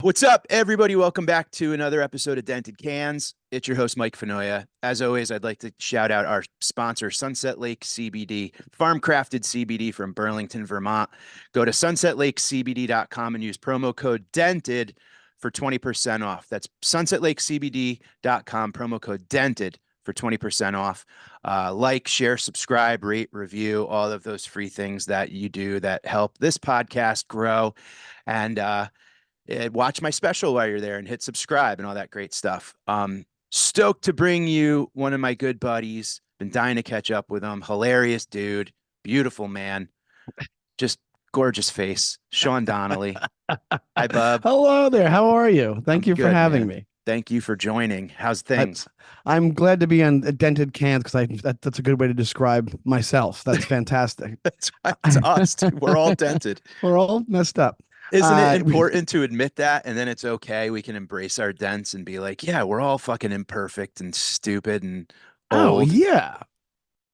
What's up, everybody? Welcome back to another episode of Dented Cans. It's your host, Mike Fenoya. As always, I'd like to shout out our sponsor, Sunset Lake CBD, farm crafted CBD from Burlington, Vermont. Go to sunsetlakecbd.com and use promo code DENTED for 20% off. That's sunsetlakecbd.com, promo code DENTED for 20% off. Like, share, subscribe, rate, review, all of those free things that you do that help this podcast grow. And, watch my special while you're there and hit subscribe and all that great stuff. Stoked to bring you one of my good buddies. Been dying to catch up with him. Hilarious dude. Beautiful man. Just gorgeous face. Sean Donnelly. Hi, bub. Hello there. How are you? Thank I'm you for good, having man. me. Thank you for joining. How's things? I'm glad to be on Dented Cans because that's a good way to describe myself. That's fantastic. That's us. Dude. We're all dented. We're all messed up. Isn't it important to admit that? And then it's okay. We can embrace our dents and be like, yeah, we're all fucking imperfect and stupid and Oh old. yeah,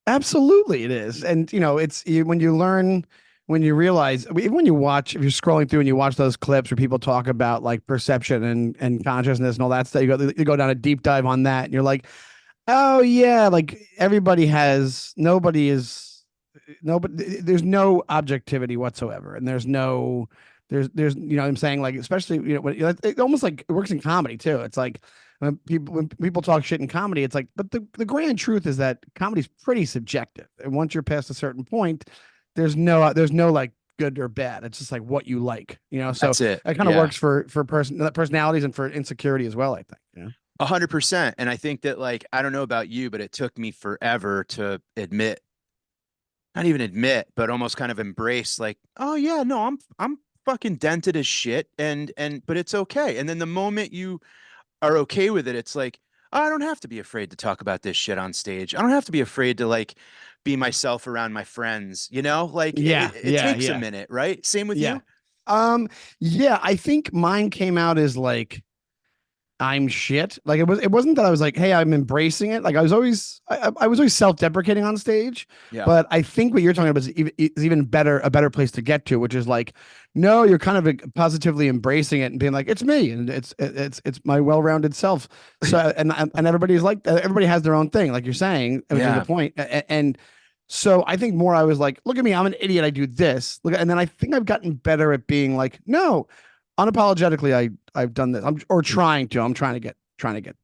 absolutely it is. And when you learn, when you realize, even when you watch, if you're scrolling through and you watch those clips where people talk about like perception and consciousness and all that stuff, you go down a deep dive on that, and you're like, oh yeah, like nobody, there's no objectivity whatsoever, and there's what I'm saying, like, especially when it almost like it works in comedy too. It's like when people talk shit in comedy, it's like, but the grand truth is that comedy's pretty subjective, and once you're past a certain point, there's no like good or bad. It's just like what you like, so That's it. it kind of Yeah. works for personalities and for insecurity as well, I think. 100%. And I think that, like, I don't know about you, but it took me forever to admit, not even admit, but almost kind of embrace, like, oh yeah, no, I'm fucking dented as shit, but it's okay. And then the moment you are okay with it, it's like, oh, I don't have to be afraid to talk about this shit on stage. I don't have to be afraid to like be myself around my friends, like Yeah, it yeah, takes a yeah, minute, right? Same with yeah. you. Yeah, I think mine came out as like I'm shit. Like it wasn't that I was like, hey, I'm embracing it. Like I was always self-deprecating on stage. Yeah. But I think what you're talking about is even better, a better place to get to, which is like, no, you're kind of positively embracing it and being like, it's me and it's my well-rounded self. So and everybody's like, everybody has their own thing, like you're saying, which is the Yeah. point. And so I think more I was like, look at me, I'm an idiot. I do this. Look, and then I think I've gotten better at being like, no, unapologetically, I've done this. I'm trying to get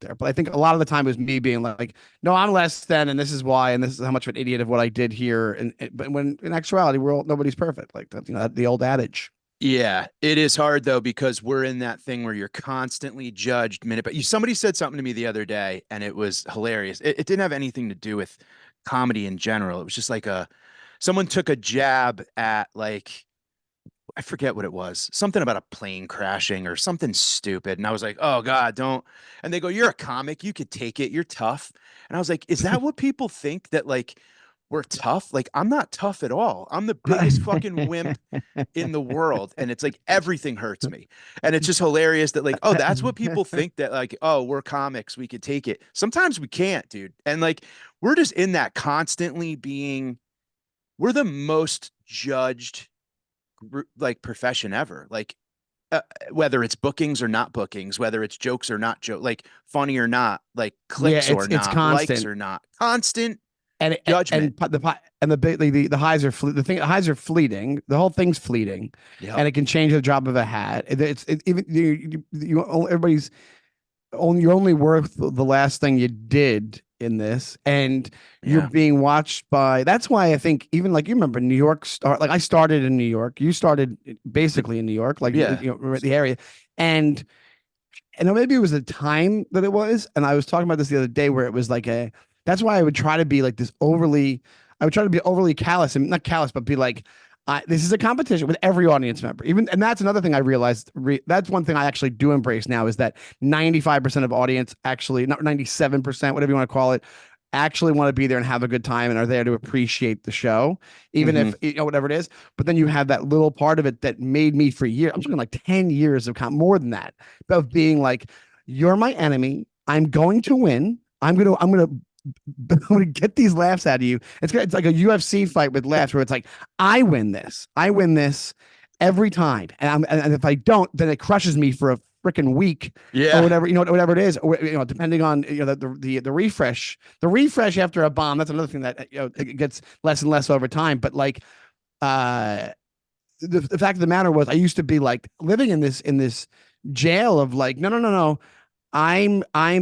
there. But I think a lot of the time it was me being like, no, I'm less than, and this is why, and this is how much of an idiot of what I did here. But when in actuality, nobody's perfect. Like that, the old adage. Yeah, it is hard though because we're in that thing where you're constantly judged minute. But somebody said something to me the other day, and it was hilarious. It didn't have anything to do with comedy in general. It was just like someone took a jab at, like, I forget what it was, something about a plane crashing or something stupid. And I was like, oh God, don't. And they go, you're a comic. You could take it. You're tough. And I was like, is that what people think, that like we're tough? Like, I'm not tough at all. I'm the biggest fucking wimp in the world. And it's like everything hurts me. And it's just hilarious that, like, oh, that's what people think, that like, oh, we're comics. We could take it. Sometimes we can't, dude. And like, we're just in that constantly being, we're the most judged like profession ever. Like, whether it's bookings or not bookings, whether it's jokes or not joke, like funny or not, like Yeah, clicks or it's not, likes constant. or not, constant And judgment. the highs are the highs are fleeting. The whole thing's fleeting, Yep. and it can change the drop of a hat. Even everybody's only, you're only worth the last thing you did in this, and you're Yeah. being watched by. That's why I think, even like, you remember New York start, like I started in New York, you started basically in New York, like Yeah. the area, and maybe it was the time that it was. And I was talking about this the other day, where it was like that's why I would try to be like I would try to be overly callous, and not callous, but be like, this is a competition with every audience member. And that's another thing I realized. That's one thing I actually do embrace now, is that 95% of audience, actually, not 97%, whatever you want to call it, actually want to be there and have a good time and are there to appreciate the show, even Mm-hmm. if, whatever it is. But then you have that little part of it that made me for years. I'm talking like 10 years of more than that, of being like, you're my enemy. I'm going to win. I'm gonna get these laughs out of you. It's like a UFC fight with laughs, where it's like, I win this every time, and if I don't, then it crushes me for freaking week or Yeah. whatever, whatever it is, or, depending on, the refresh, after a bomb. That's another thing that, it gets less and less over time. But like, uh, the fact of the matter was, I used to be like living in this jail of like, no, no, no, no.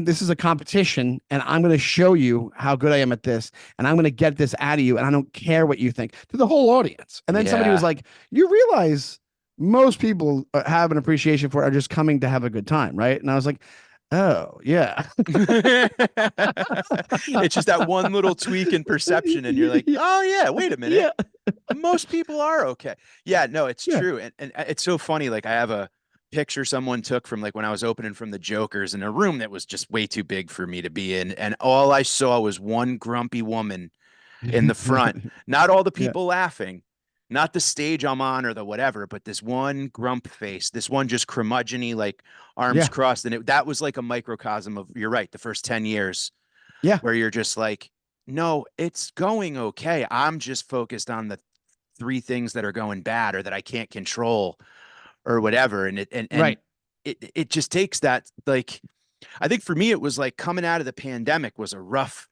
This is a competition, and I'm going to show you how good I am at this, and I'm going to get this out of you, and I don't care what you think, to the whole audience. And then somebody was Yeah. like, you realize most people have an appreciation for it, are just coming to have a good time, right? And I was like, oh yeah. It's just that one little tweak in perception, and you're like, Yeah, oh yeah, wait a minute. yeah, Most people are okay. Yeah, no, it's yeah. true. And it's so funny. Like I have a picture someone took from like when I was opening from the Jokers in a room that was just way too big for me to be in. And all I saw was one grumpy woman in the front, not all the Yeah, people laughing, not the stage I'm on or the whatever, but this one grump face, this one just curmudgeon-y, like arms yeah, crossed. And that was like a microcosm of, you're right, the first 10 years yeah. where you're just like, no, it's going okay. I'm just focused on the three things that are going bad or that I can't control or whatever. And Right. it just takes that, like, I think for me it was like coming out of the pandemic was a rough,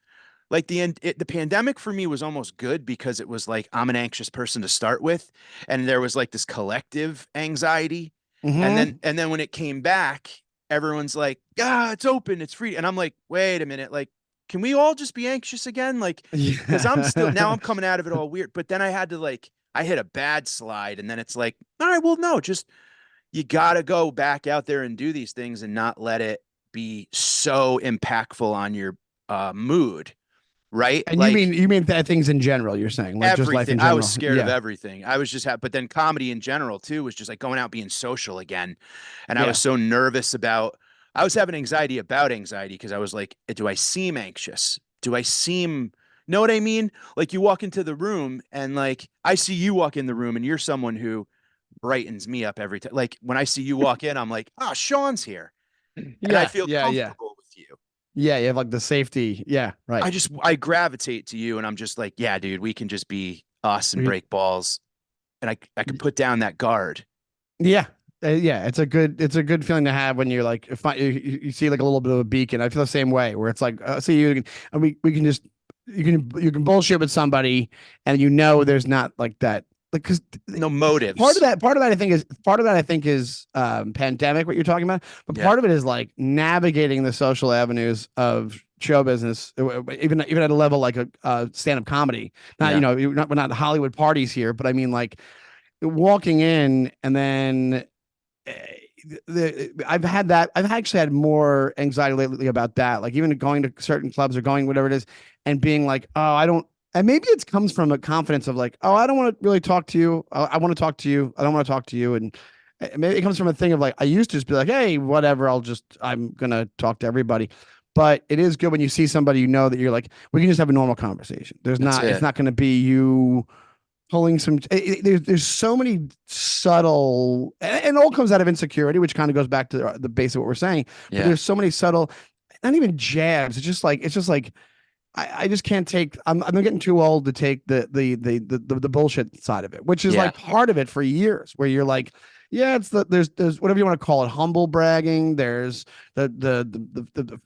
like the pandemic for me was almost good because it was like I'm an anxious person to start with, and there was like this collective anxiety, Mm-hmm. and then when it came back, everyone's like, ah, it's open, it's free, and I'm like, wait a minute, like, can we all just be anxious again, like, because I'm still, now I'm Yeah. coming out of it all weird, but then I had to like, I hit a bad slide, and then it's like, all right, well, no, just you got to go back out there and do these things and not let it be so impactful on your mood, right? And you mean Like you mean that things in general, you're saying, like just life everything. in I was general. scared of Yeah. everything. I was just but then comedy in general too was just like going out being social again. And I was Yeah. so nervous about, I was having anxiety about anxiety because I was like, do I seem anxious? Do I seem, know what I mean? Like you walk into the room and like I see you walk in the room and you're someone who brightens me up every time. Like when I see you walk in, I'm like, oh, Sean's here. And I Yeah. feel Yeah. Yeah. comfortable with you. Yeah. You have like the safety. Yeah. Right. I gravitate to you and I'm just like, yeah, dude, we can just be us and We break balls. And I could put down that guard. Yeah. Yeah, it's a good feeling to have when you're like, if you see like a little bit of a beacon. I feel the same way where it's like, see you, and we can just, you can bullshit with somebody, and there's not like that, like, because No part of motives. that I think is pandemic, what you're talking about, but Yeah. part of it is like navigating the social avenues of show business, even at a level like a stand-up comedy. Not, Yeah. we're not Hollywood parties here, but I mean, like, walking in, and then I've actually had more anxiety lately about that, like even going to certain clubs or going whatever it is, and being like, oh, I don't. And maybe it comes from a confidence of like, oh, I don't want to really talk to you. I want to talk to you. I don't want to talk to you. And maybe it comes from a thing of like, I used to just be like, hey, whatever, I'm gonna talk to everybody. But it is good when you see somebody, that you're like, we can just have a normal conversation. That's It's it. not going to be you pulling some. There's so many subtle, and it all comes out of insecurity, which kind of goes back to the base of what we're saying. But Yeah. there's so many subtle, not even jabs. It's just like I just can't take. I'm getting too old to take the bullshit side of it, which is Yeah. like part of it for years, where you're like, yeah, it's there's whatever you want to call it, humble bragging. There's the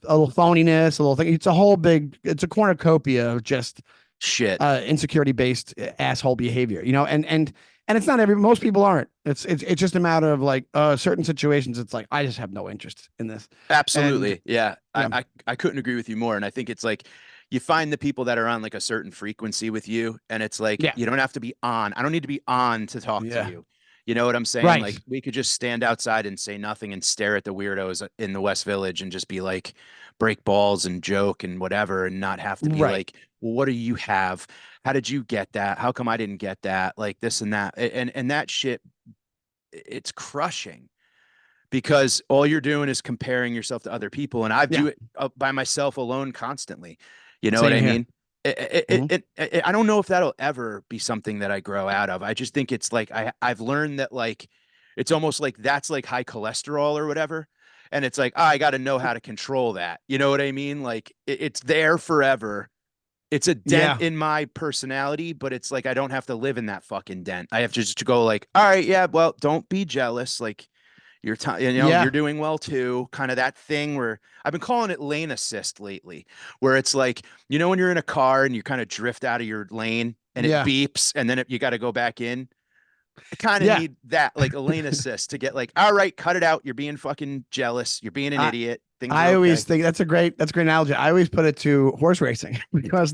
a little phoniness, a little thing. It's a cornucopia of just Shit. insecurity based asshole behavior, and it's not most people aren't. It's just a matter of like certain situations. It's like, I just have no interest in this, and Absolutely. Yeah. yeah, I couldn't agree with you more. And I think it's like you find the people that are on like a certain frequency with you, and it's like yeah, you don't have to be on. I don't need to be on to talk to yeah, you. You know what I'm saying? Like right, we could just stand outside and say nothing and stare at the weirdos in the West Village and just be like break balls and joke and whatever and not have to be right, like, well, what do you have? How did you get that? How come I didn't get that? Like this and that. And that shit, it's crushing because all you're doing is comparing yourself to other people. And I yeah, do it by myself alone constantly. You know what same I here. mean? Hmm. I don't know if that'll ever be something that I grow out of. I just think it's like I've learned that like it's almost like that's like high cholesterol or whatever. And it's like, oh, I got to know how to control that. You know what I mean? Like it's there forever. It's a dent Yeah, in my personality, but it's like I don't have to live in that fucking dent. I have to just to go like, all right, yeah, well, don't be jealous. Like you're Yeah. doing well too. Kind of that thing where I've been calling it lane assist lately, where it's like, when you're in a car and you kind of drift out of your lane and it Yeah. beeps and then you got to go back in. I kind of Yeah. need that, like a lane assist to get like, all right, cut it out. You're being fucking jealous. You're being an I, idiot. Things are I always okay. think that's a great analogy. I always put it to horse racing because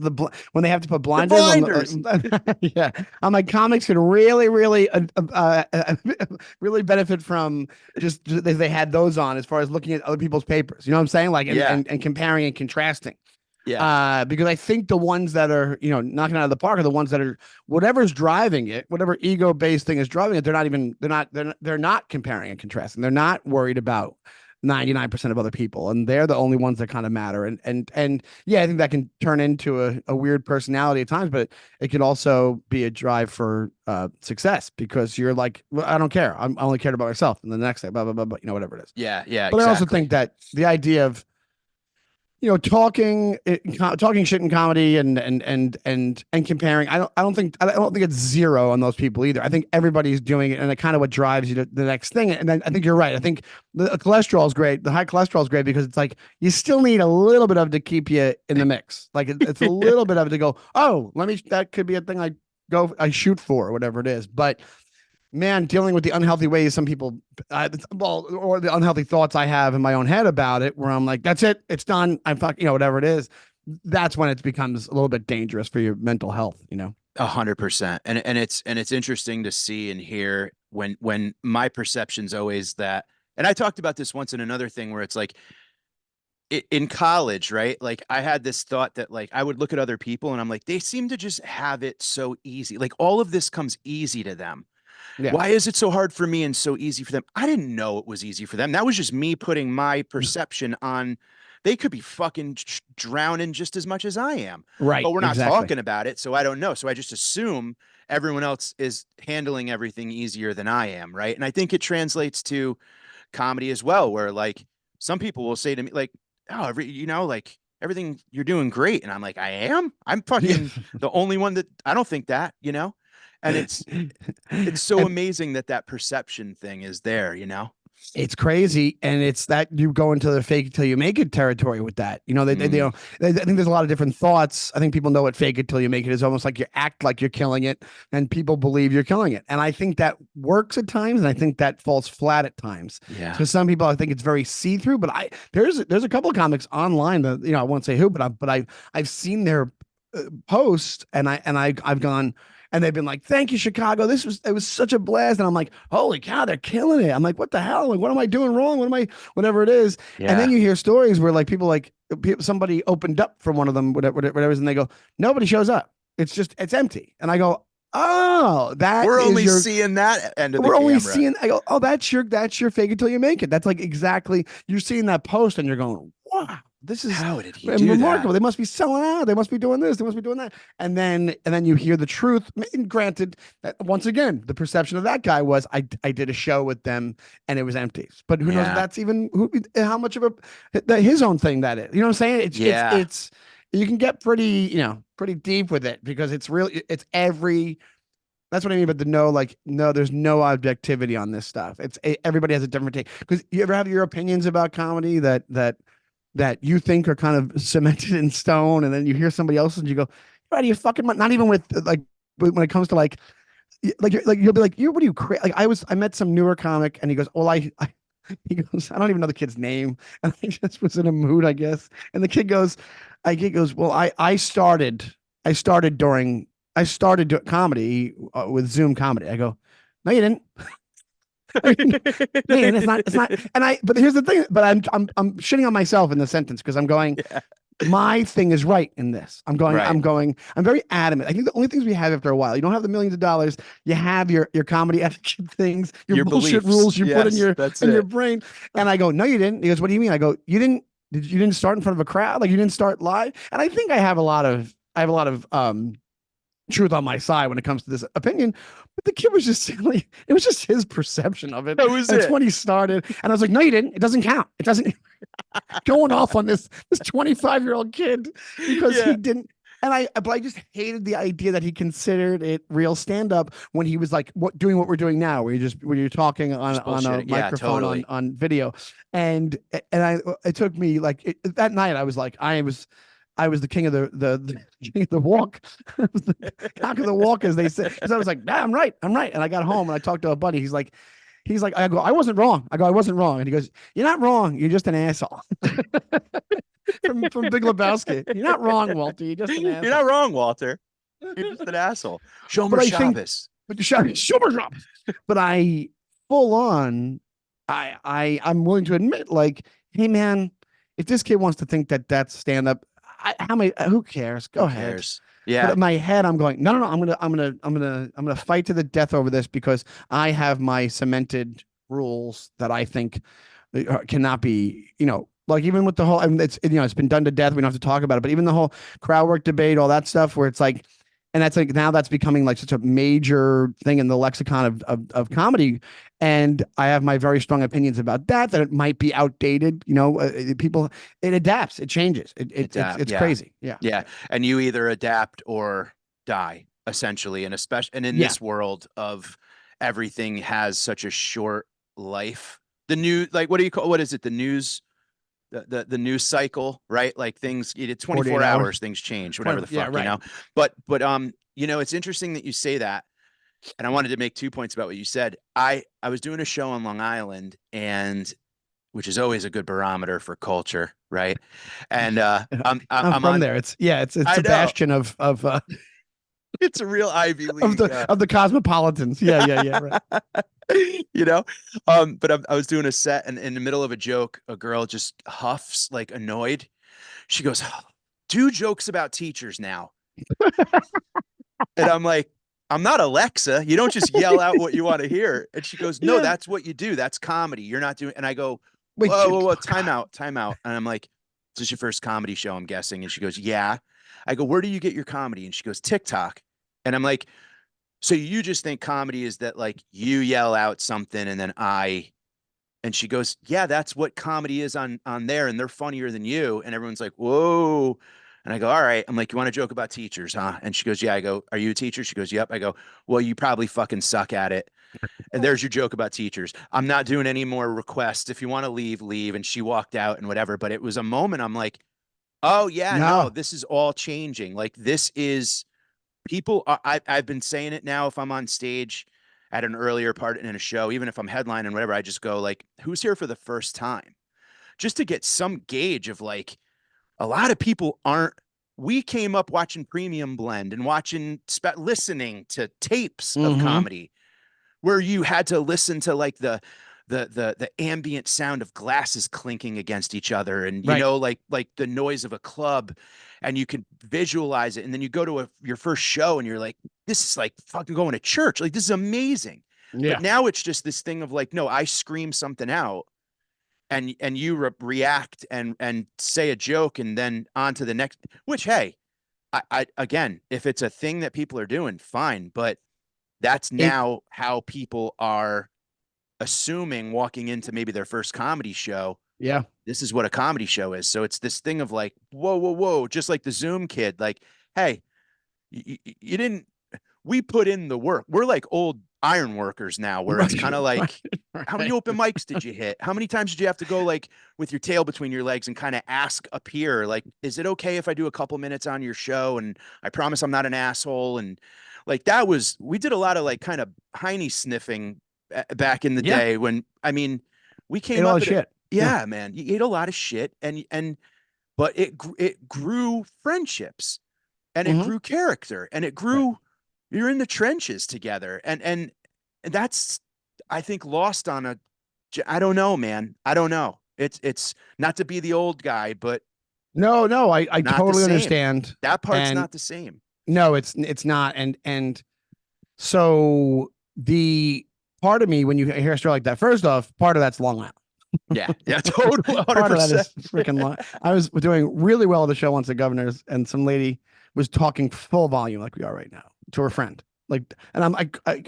when they have to put The blinders on blinders. the yeah, I'm like comics could really really benefit from just if they had those on as far as looking at other people's papers. You know what I'm saying? Like Yeah. and comparing and contrasting. Yeah. Because I think the ones that are knocking out of the park are the ones that are whatever's driving it, whatever ego based thing is driving it. They're not comparing and contrasting. They're not worried about 99% of other people, and they're the only ones that kind of matter. And yeah, I think that can turn into a weird personality at times, but it can also be a drive for success because you're like, well, I don't care. I only cared about myself, and the next day, blah blah blah, blah, whatever it is. Yeah. Yeah. But I also Exactly. think that the idea of talking shit in comedy and comparing. I don't think it's zero on those people either. I think everybody's doing it, and it kind of what drives you to the next thing. And then I think you're right. I think the cholesterol is great. The high cholesterol is great because it's like you still need a little bit of it to keep you in the mix. Like it's a little bit of it to go. Oh, that could be a thing I shoot for or whatever it is. But man, dealing with the unhealthy ways some people, or the unhealthy thoughts I have in my own head about it, where I'm like, that's it, it's done. I'm fucking, whatever it is. That's when it becomes a little bit dangerous for your mental health. 100%. And it's interesting to see and hear when my perception's always that, and I talked about this once in another thing where it's like in college, right? Like I had this thought that like I would look at other people and I'm like, they seem to just have it so easy. Like all of this comes easy to them. Yeah. Why is it so hard for me and so easy for them? I didn't know it was easy for them. That was just me putting my perception on. They could be fucking drowning just as much as I am, Right. but we're not Exactly. talking about it. So I don't know. So I just assume everyone else is handling everything easier than I am. Right. And I think it translates to comedy as well, where like some people will say to me, like, oh, like everything you're doing great. And I'm like, I am? I'm Yeah. fucking the only one that I don't think that. And it's so And amazing that that perception thing is there. it's crazy, and it's that you go into the fake it till you make it territory with that. Mm, I think there's a lot of different thoughts. I think people know what fake it till you make it is almost like you act like you're killing it, and people believe you're killing it. And I think that works at times, and I think that falls flat at times. yeah. So some people, I think it's very see through. But there's a couple of comics online that I won't say who, but I've seen their posts, and I've gone. And they've been like, "Thank you, Chicago. It was such a blast." And I'm like, "Holy cow, they're killing it!" I'm like, "What the hell? Like, what am I doing wrong? Whatever it is." And then Yeah. you hear stories where like somebody opened up from one of them, whatever, and they go, "Nobody shows up. It's empty." And I go, "Oh, that We're is only your." seeing that end of the We're only camera. seeing. I go, "Oh, that's your fake it till you make it." That's like exactly you're seeing that post, and you're going, "Wow, this is How did he do that? remarkable. They must be selling out. They must be doing this. They must be doing that." And then you hear the truth. And granted, that once again, the perception of that guy was I did a show with them and it was empty. But who knows if Yeah. that's even how much of his own thing that is. You know what I'm saying? Yeah. It's you can get pretty deep with it because it's really it's every that's what I mean. But no, there's no objectivity on this stuff. Everybody has a different take. Because you ever have your opinions about comedy that you think are kind of cemented in stone, and then you hear somebody else's and you go, "Right, you fucking not even with like when it comes to you'll be like, you what are you crazy?" Like I met some newer comic, and he goes, "Well, I." He goes, "I don't even know the kid's name," and I just was in a mood, I guess. And the kid goes, "Well, I started doing comedy with Zoom comedy." I go, "No, you didn't." Man, it's not. But here's the thing. But I'm shitting on myself in the sentence because I'm going. Yeah. My thing is right in this. Right. I'm very adamant. I think the only things we have after a while, you don't have the millions of dollars. You have your comedy etiquette things, your Your bullshit beliefs. rules you put in Yes, your that's in your it. brain. And I go, "No, you didn't." He goes, "What do you mean?" I go, you didn't start in front of a crowd? Like you didn't start live?" And I think I have a lot of truth on my side when it comes to this opinion. But the kid was just silly. It was just his perception of it. That was And it's it. when he started. And I was like, "No, you didn't. It doesn't count. It doesn't." Going off on this 25-year-old kid because he Yeah. didn't. but I just hated the idea that he considered it real stand up when he was like doing what we're doing now, where you're talking Just on a bullshitting. Yeah, microphone totally. on video, and it took me like that night I was like I was the king of the king of the walk, I was the cock of the walk as they say, because I was like, nah, I'm right, and I got home and I talked to a buddy. He's like, I go, I wasn't wrong. I go, I wasn't wrong. And he goes, you're not wrong. You're just an asshole. From Big Lebowski. You're not wrong, Walter. You're just an You're asshole. not wrong, Walter. You're just an asshole. But Shomer I think, Shabbos. but Schumer drops. But I full on, I'm willing to admit, like, hey man, if this kid wants to think that that's stand up, how many? Who cares? Go Who ahead. cares? But Yeah, in my head, I'm going, no, no, no. I'm gonna fight to the death over this because I have my cemented rules that I think cannot be, like even with the whole, I mean, it's been done to death. We don't have to talk about it, but even the whole crowd work debate, all that stuff, where it's like, and that's like now that's becoming like such a major thing in the lexicon of comedy. And I have my very strong opinions about that it might be outdated. People, it adapts, it changes. It's yeah, crazy. Yeah. yeah. Yeah. And you either adapt or die, essentially. And especially, and in Yeah. this world of everything has such a short life. The new, like, what do you call? What is it? The news, the news cycle, right? Like things, 48 24 hours. hours, things change, whatever 20. the Yeah. fuck, Right. But it's interesting that you say that. And I wanted to make 2 points about what you said. I was doing a show on Long Island, and which is always a good barometer for culture, right? And I'm I'm from on. there. It's I a know bastion it's a real Ivy League. of the cosmopolitans. Yeah. Yeah. Yeah. Right. you know, but I was doing a set, and in the middle of a joke, a girl just huffs like annoyed. She goes, "Do jokes about teachers now," and I'm like. I'm not Alexa. You don't just yell out what you want to hear. And she goes, "No, Yeah. that's what you do. That's comedy. You're not doing." And I go, Wait. "Whoa, whoa, whoa, Oh time God. out, time out." And I'm like, "Is this your first comedy show, I'm guessing?" And she goes, "Yeah." I go, "Where do you get your comedy?" And she goes, "TikTok." And I'm like, "So you just think comedy is that like you yell out something and then I," and she goes, "Yeah, that's what comedy is on there, and they're funnier than you." And everyone's like, "Whoa." And I go, "All right." I'm like, "You want to joke about teachers, huh?" And she goes, "Yeah." I go, "Are you a teacher?" She goes, "Yep." I go, "Well, you probably fucking suck at it." And there's your joke about teachers. I'm not doing any more requests. If you want to leave, leave. And she walked out and whatever. But it was a moment I'm like, oh, yeah, no, No. this is all changing. Like, this is people. I've been saying it now. If I'm on stage at an earlier part in a show, even if I'm headlining, whatever, I just go, like, who's here for the first time? Just to get some gauge of like, a lot of people aren't. We came up watching Premium Blend and listening to tapes of Mm-hmm. comedy where you had to listen to like the ambient sound of glasses clinking against each other, and Right. like the noise of a club, and you can visualize it, and then you go to your first show and you're like, this is like fucking going to church, like this is amazing. But Yeah. now it's just this thing of like, no, I scream something out, and you react and say a joke, and then on to the next, which, hey, I again, if it's a thing that people are doing, fine, but that's It. now how people are assuming walking into maybe their first comedy show. Yeah. This is what a comedy show is. So it's this thing of like, whoa, whoa, whoa, just like the Zoom kid. Like, hey, you didn't, we put in the work. We're like old iron workers now, where it's Right. kind of Right. like, how many Right. open mics did you hit? How many times did you have to go like with your tail between your legs and kind of ask a peer, like, is it okay if I do a couple minutes on your show? And I promise I'm not an asshole. And like we did a lot of like kind of hiney sniffing back in the Yeah. day when, I mean, we Ate came all up the at it. shit. Yeah. Yeah, man, you ate a lot of shit, but it grew friendships, and it Mm-hmm. grew character, and it Right. grew, you're in the trenches together, and that's, I think, lost on a, I don't know, man, I don't know, it's not to be the old guy, but No, no, I not the totally same. understand. That part's And not the same. no, it's not. And so the part of me when you hear a story like that, first off, part of that's Long Island. Yeah, yeah, totally, Part of that 100%. is freaking long. I was doing really well at the show once at Governor's, and some lady was talking full volume like we are right now to her friend. And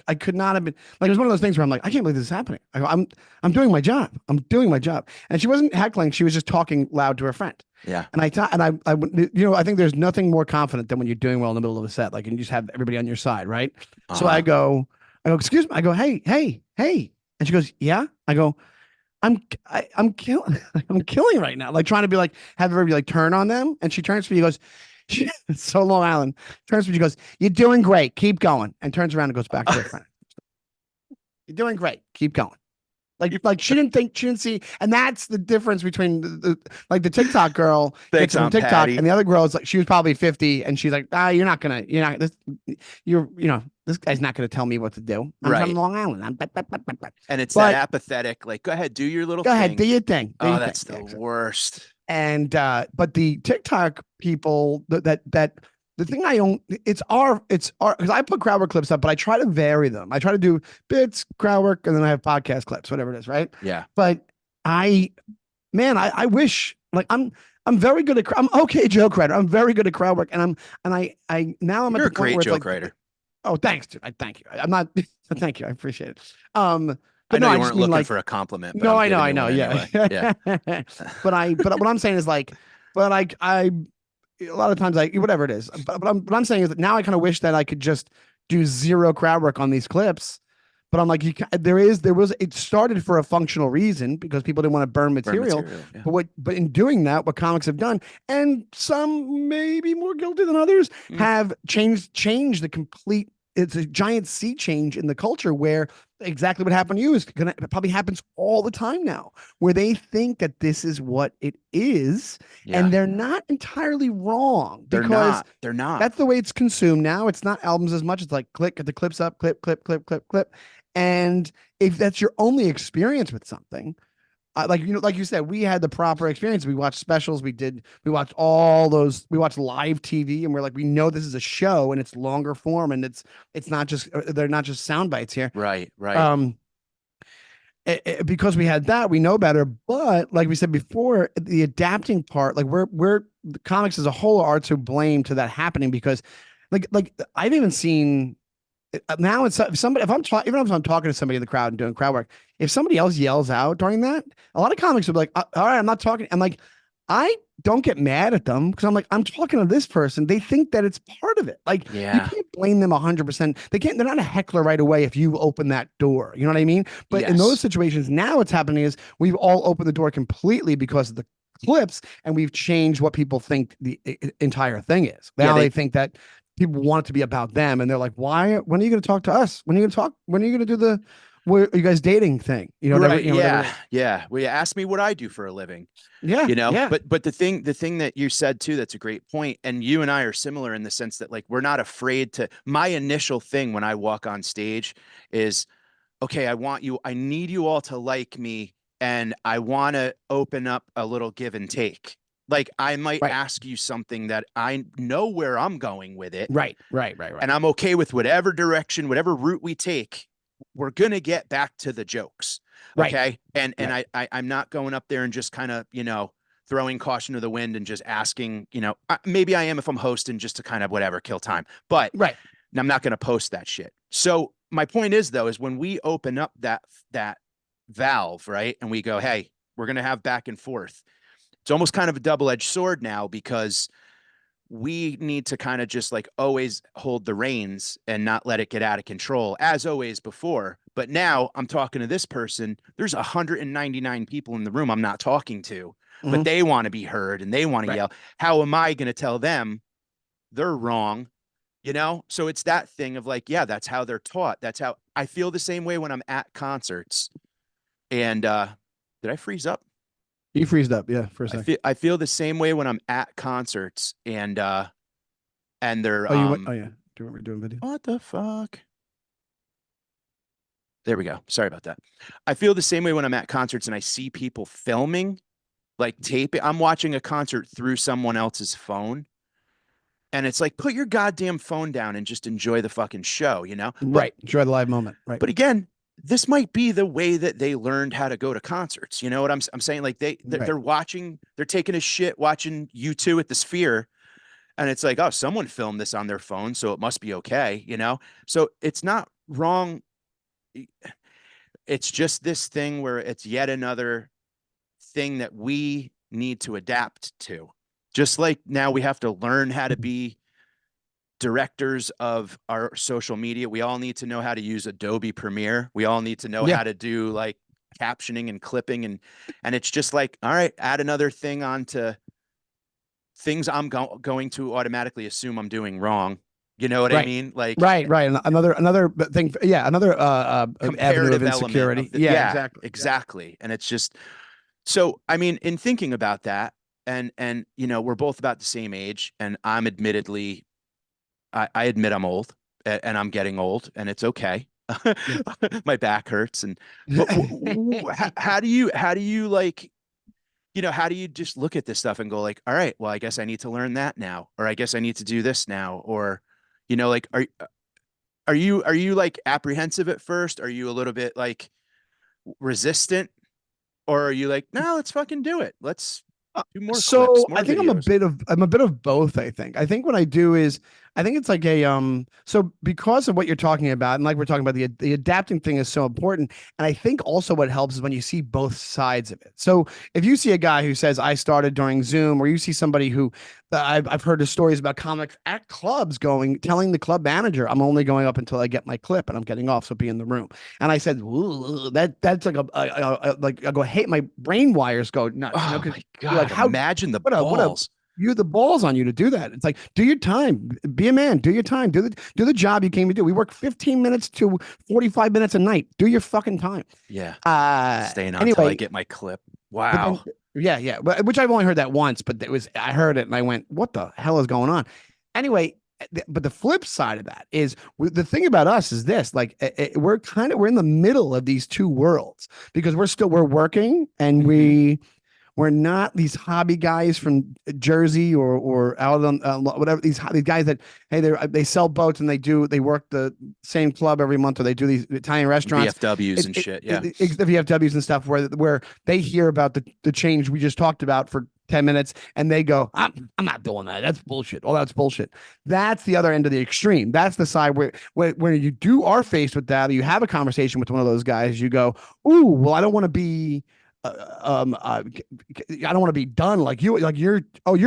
I could not have been like, it was one of those things where I'm like, I can't believe this is happening. I go, I'm doing my job. I'm doing my job. And she wasn't heckling. She was just talking loud to her friend. Yeah. And I thought, and I think there's nothing more confident than when you're doing well in the middle of a set, like, and you just have everybody on your side, right? So Uh-huh. I go, excuse me. I go, hey, hey, hey. And she goes, yeah. I go, I'm killing, I'm killing right now. Like trying to be like, have everybody like turn on them. And she turns to me, she goes, it's so Long Island. Turns to me, she goes, you're doing great. Keep going. And turns around and goes back to her friend. You're doing great. Keep going. Like she didn't see, and that's the difference between like the TikTok girl gets Thanks, it from Aunt TikTok, Patty. and the other girl is like, she was probably 50, and she's like, you're not this, this guy's not gonna tell me what to do. I'm from Right. Long Island. And it's that But apathetic, like, go ahead, do your little go ahead, do thing. your thing, do Oh, your thing. that's the Yeah, worst. and but the TikTok people that the thing I own, it's our because I put crowd work clips up, but I try to vary them. I try to do bits, crowd work, and then I have podcast clips, whatever it is, right? Yeah. But I man, I wish like I'm very good at I'm okay joke writer. I'm very good at crowd work, and I now I'm at You're the a point great where it's joke like, writer. oh, thanks, dude. I thank you. I'm not thank you. I appreciate it. I But know no, I you just weren't mean looking like, for a compliment, but no, I'm I giving you know, one yeah. anyway. Yeah. But what I'm saying is like, but I a lot of times I whatever it is. But what I'm saying is that now I kind of wish that I could just do zero crowd work on these clips. But I'm like, there was it started for a functional reason because people didn't want to burn Burn material. material. Yeah. But in doing that, what comics have done, and some maybe more guilty than others, Mm. have changed the complete. It's a giant sea change in the culture where exactly what happened to you is gonna it probably happens all the time now, where they think that this is what it is, Yeah. and they're not entirely wrong They're because not. They're not. that's the way it's consumed now. It's not albums as much. It's like click, get the clips up, clip, clip, clip, clip, clip. And if that's your only experience with something, like like you said, we had the proper experience. We watched specials. We watched all those. We watched live TV, and we're like, we know this is a show, and it's longer form, and it's not just they're not just sound bites here. Right. Right. Um, because we had that, we know better. But like we said before, the adapting part, like we're the comics as a whole are to blame to that happening because, like I've even seen now it's if somebody if I'm talking even if I'm talking to somebody in the crowd and doing crowd work, if somebody else yells out during that, a lot of comics will be like, all right, I'm not talking. I'm like, I don't get mad at them because I'm like, I'm talking to this person. They think that it's part of it. Like you Yeah. can't blame them 100%. They're not a heckler right away if you open that door. You know what I mean? But in those Yes. situations, now what's happening is we've all opened the door completely because of the clips and we've changed what people think the entire thing is. Yeah. Now they think that people want it to be about them and they're like, why, when are you going to talk to us? When are you going to talk? When are you going to do the, what are you guys dating thing? Right. Whatever Yeah. it is. Yeah. Well, you asked me what I do for a living, Yeah. Yeah. but the thing that you said too, that's a great point. And you and I are similar in the sense that like, we're not afraid to, my initial thing when I walk on stage is, okay, I need you all to like me. And I want to open up a little give and take. Like I might Right. ask you something that I know where I'm going with it. Right. Right. Right. And Right. I'm okay with whatever direction, whatever route we take. We're gonna get back to the jokes. Right. Okay. And Right. I'm not going up there and just kind of, throwing caution to the wind and just asking, maybe I am if I'm hosting just to kind of whatever kill time. But Right. I'm not going to post that shit. So my point is though, is when we open up that valve, right? And we go, hey, we're gonna have back and forth. It's almost kind of a double-edged sword now because we need to kind of just like always hold the reins and not let it get out of control as always before. But now I'm talking to this person. There's 199 people in the room I'm not talking to, but Mm-hmm. they want to be heard and they want to Right. yell. How am I going to tell them they're wrong? So it's that thing of like, yeah, that's how they're taught. That's how I feel the same way when I'm at concerts. And did I freeze up? You freezed up. Yeah. For a I second. feel I feel the same way when I'm at concerts and they're Oh, you went. Oh, yeah. Do you remember doing video? what the fuck? There we go. Sorry about that. I feel the same way when I'm at concerts and I see people filming, like taping. I'm watching a concert through someone else's phone. And it's like, put your goddamn phone down and just enjoy the fucking show, you know? But Right. Enjoy the live moment. Right. but again, this might be the way that they learned how to go to concerts. You know what I'm saying? Like Right. they're watching, they're taking a shit watching U2 at the Sphere And it's like, oh, someone filmed this on their phone, so it must be okay, you know? So it's not wrong. It's just this thing where it's yet another thing that we need to adapt to. Just like now we have to learn how to be directors of our social media. We all need to know how to use Adobe Premiere. We all need to know Yeah. how to do like captioning and clipping and it's just like, all right, add another thing onto things I'm going to automatically assume I'm doing wrong. You know what I Right. mean? Like Right. Another thing. Yeah. Another avenue of comparative element insecurity. of the, Yeah. yeah, Exactly. exactly. And it's just so I mean, in thinking about that, and you know, we're both about the same age, and I'm admittedly, I admit I'm old, and I'm getting old, and it's okay. Yeah. My back hurts, and but how do you like, you know, how do you just look at this stuff and go like, all right, well, I guess I need to learn that now, or I guess I need to do this now, or you know, like, are you like apprehensive at first? Are you a little bit like resistant, or are you like, no, let's fucking do it. Let's do more clips, So I more think videos. I'm a bit of both. I think what I do is I think it's like a so because of what you're talking about, and like we're talking about, the adapting thing is so important. And I think also what helps is when you see both sides of it. So if you see a guy who says I started during Zoom, or you see somebody who I've heard the stories about comics at clubs going telling the club manager I'm only going up until I get my clip and I'm getting off, so be in the room. And I said that's like like I go, hey, my brain wires go nuts, you know, Oh because my you're like, God, how imagine the what a balls. you have the balls on you to do that. It's like, do your time, be a man, do your time, do the job you came to do. We work 15 minutes to 45 minutes a night. Do your fucking time. Yeah. Uh Staying on till I anyway, get my clip. but then Wow. yeah, but which I've only heard that once, but it was I heard it and I went, what the hell is going on? Anyway, but the flip side of that is the thing about us is this, like we're in the middle of these two worlds because we're working and Hmm. we're not these hobby guys from Jersey or out on whatever these guys that hey they sell boats and they work the same club every month or they do these Italian restaurants. VFWs and shit. Yeah. The VFWs and stuff where they hear about the change we just talked about for 10 minutes and they go, I'm not doing that. That's bullshit. Oh, that's bullshit. That's the other end of the extreme. That's the side where you are faced with that, or you have a conversation with one of those guys, you go, ooh, well, I don't want to be I don't want to be done like you, like you're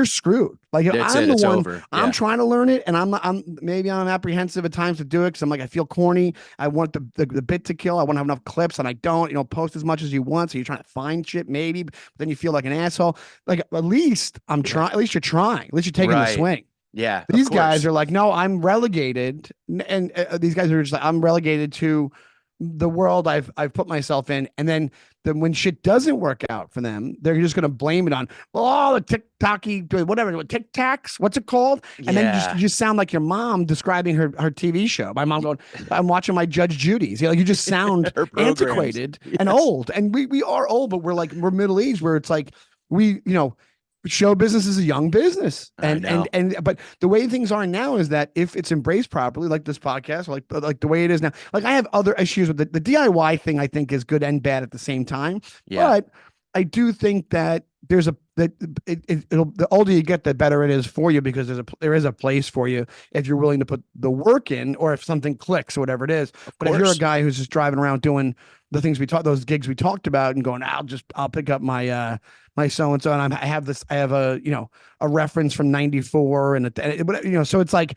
screwed. Like That's I'm it. the It's one, over. I'm Yeah. trying to learn it, and I'm maybe I'm apprehensive at times to do it because I'm like I feel corny. I want the bit to kill. I want to have enough clips, and I don't. You know, post as much as you want, so you're trying to find shit maybe, but then you feel like an asshole. Like at least I'm Yeah. trying. At least you're trying. At least you're taking the Right. swing. Yeah. Of These guys course. are like, no, I'm relegated, and these guys are just like, I'm relegated to the world I've put myself in, and then when shit doesn't work out for them, they're just gonna blame it on well, all the TikToky whatever Tic Tacs, what's it called? And then Yeah. you just sound like your mom describing her TV show. My mom going, I'm watching my Judge Judy's. You know, you just sound Her programs. antiquated and Yes. old, and we are old, but we're middle aged, where it's like you know show business is a young business I know. and but the way things are now is that if it's embraced properly like this podcast like the way it is now, like I have other issues with the DIY thing. I think is good and bad at the same time, Yeah. but I do think that there's a that it'll the older you get the better it is for you because there is a place for you if you're willing to put the work in or if something clicks or whatever it is. Of But if you're a course. guy who's just driving around doing the things we talked those gigs we talked about and going I'll pick up my so and so and I have a a reference from 94 but so it's like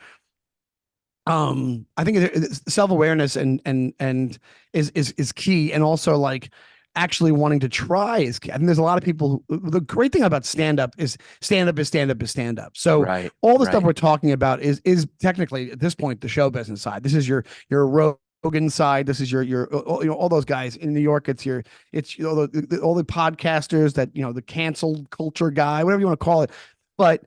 I think self-awareness and is key, and also like actually wanting to try is key. I think there's a lot of people the great thing about stand up is stand up. So Right. all the stuff Right. we're talking about is technically at this point the show business side. This is your Rogan side. This is your all those guys in New York. It's all the podcasters that the cancel culture guy, whatever you want to call it. But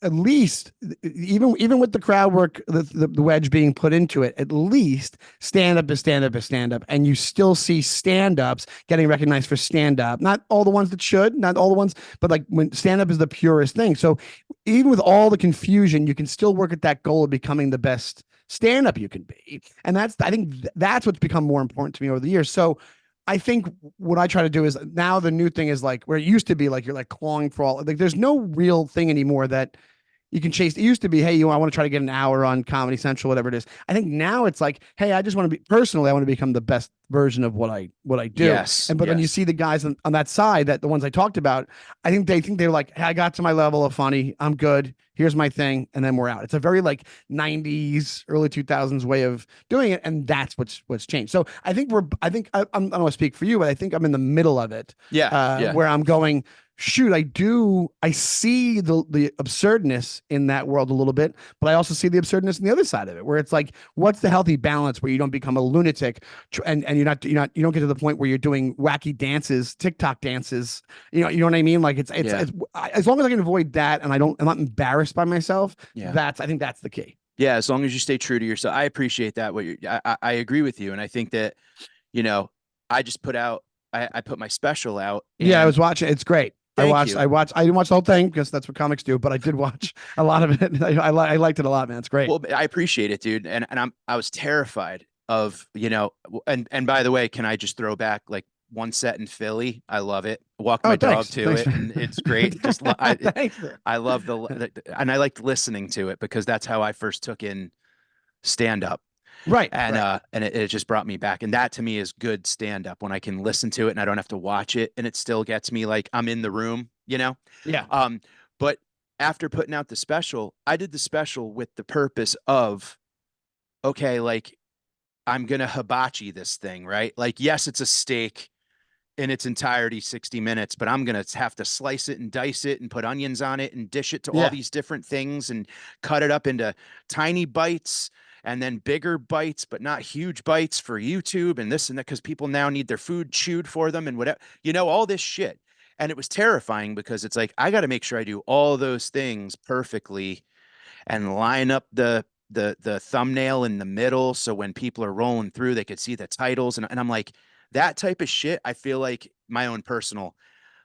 at least even with the crowd work, the wedge being put into it, at least stand up, and you still see stand ups getting recognized for stand up. Not all the ones that should, not all the ones, but like when stand up is the purest thing. So even with all the confusion, you can still work at that goal of becoming the best stand up you can be, and I think that's what's become more important to me over the years. So I think what I try to do is now the new thing is like where it used to be like you're like clawing for all like there's no real thing anymore that you can chase. It used to be, hey, I want to try to get an hour on Comedy Central, whatever it is. I think now it's like, hey, I just want to be personally, I want to become the best version of what I do. Yes, And but then you yes. see the guys on that side, that the ones I talked about, I think they're like, hey, I got to my level of funny. I'm good. Here's my thing, and then we're out. It's a very like 90s, early 2000s way of doing it, and that's what's changed. So I think I don't want to speak for you, but I think I'm in the middle of it, Yeah, yeah. where I'm going, shoot, I see the absurdness in that world a little bit, but I also see the absurdness in the other side of it, where it's like, what's the healthy balance where you don't become a lunatic, and you don't get to the point where you're doing wacky dances, TikTok dances. You know what I mean? Like Yeah. it's as long as I can avoid that, and I'm not embarrassed by myself. Yeah. I think that's the key. Yeah, as long as you stay true to yourself. I appreciate that. I agree with you. And I think that, you know, I just put out, I put my special out Yeah, I and was watching. It's great. thank you. I didn't watch the whole thing because that's what comics do, but I did watch a lot of it. I liked it a lot, man. It's great. Well, I appreciate it, dude. And I was terrified of, and by the way, can I just throw back like one set in Philly? I love it. Walk Oh, my dog thanks. to Thanks it, for and it's great. thanks. I love and I liked listening to it because that's how I first took in stand up. Right, And right. it just brought me back. And that to me is good stand up when I can listen to it and I don't have to watch it and it still gets me like I'm in the room. Yeah. Um, but after putting out the special, I did the special with the purpose of, okay, like I'm gonna hibachi this thing, right? Like, yes, it's a steak in its entirety, 60 minutes, but I'm going to have to slice it and dice it and put onions on it and dish it to all Yeah. these different things and cut it up into tiny bites and then bigger bites, but not huge bites for YouTube and this and that, because people now need their food chewed for them and whatever, all this shit. And it was terrifying because it's like, I got to make sure I do all those things perfectly and line up the thumbnail in the middle so when people are rolling through they could see the titles and I'm like that type of shit. I feel like my own personal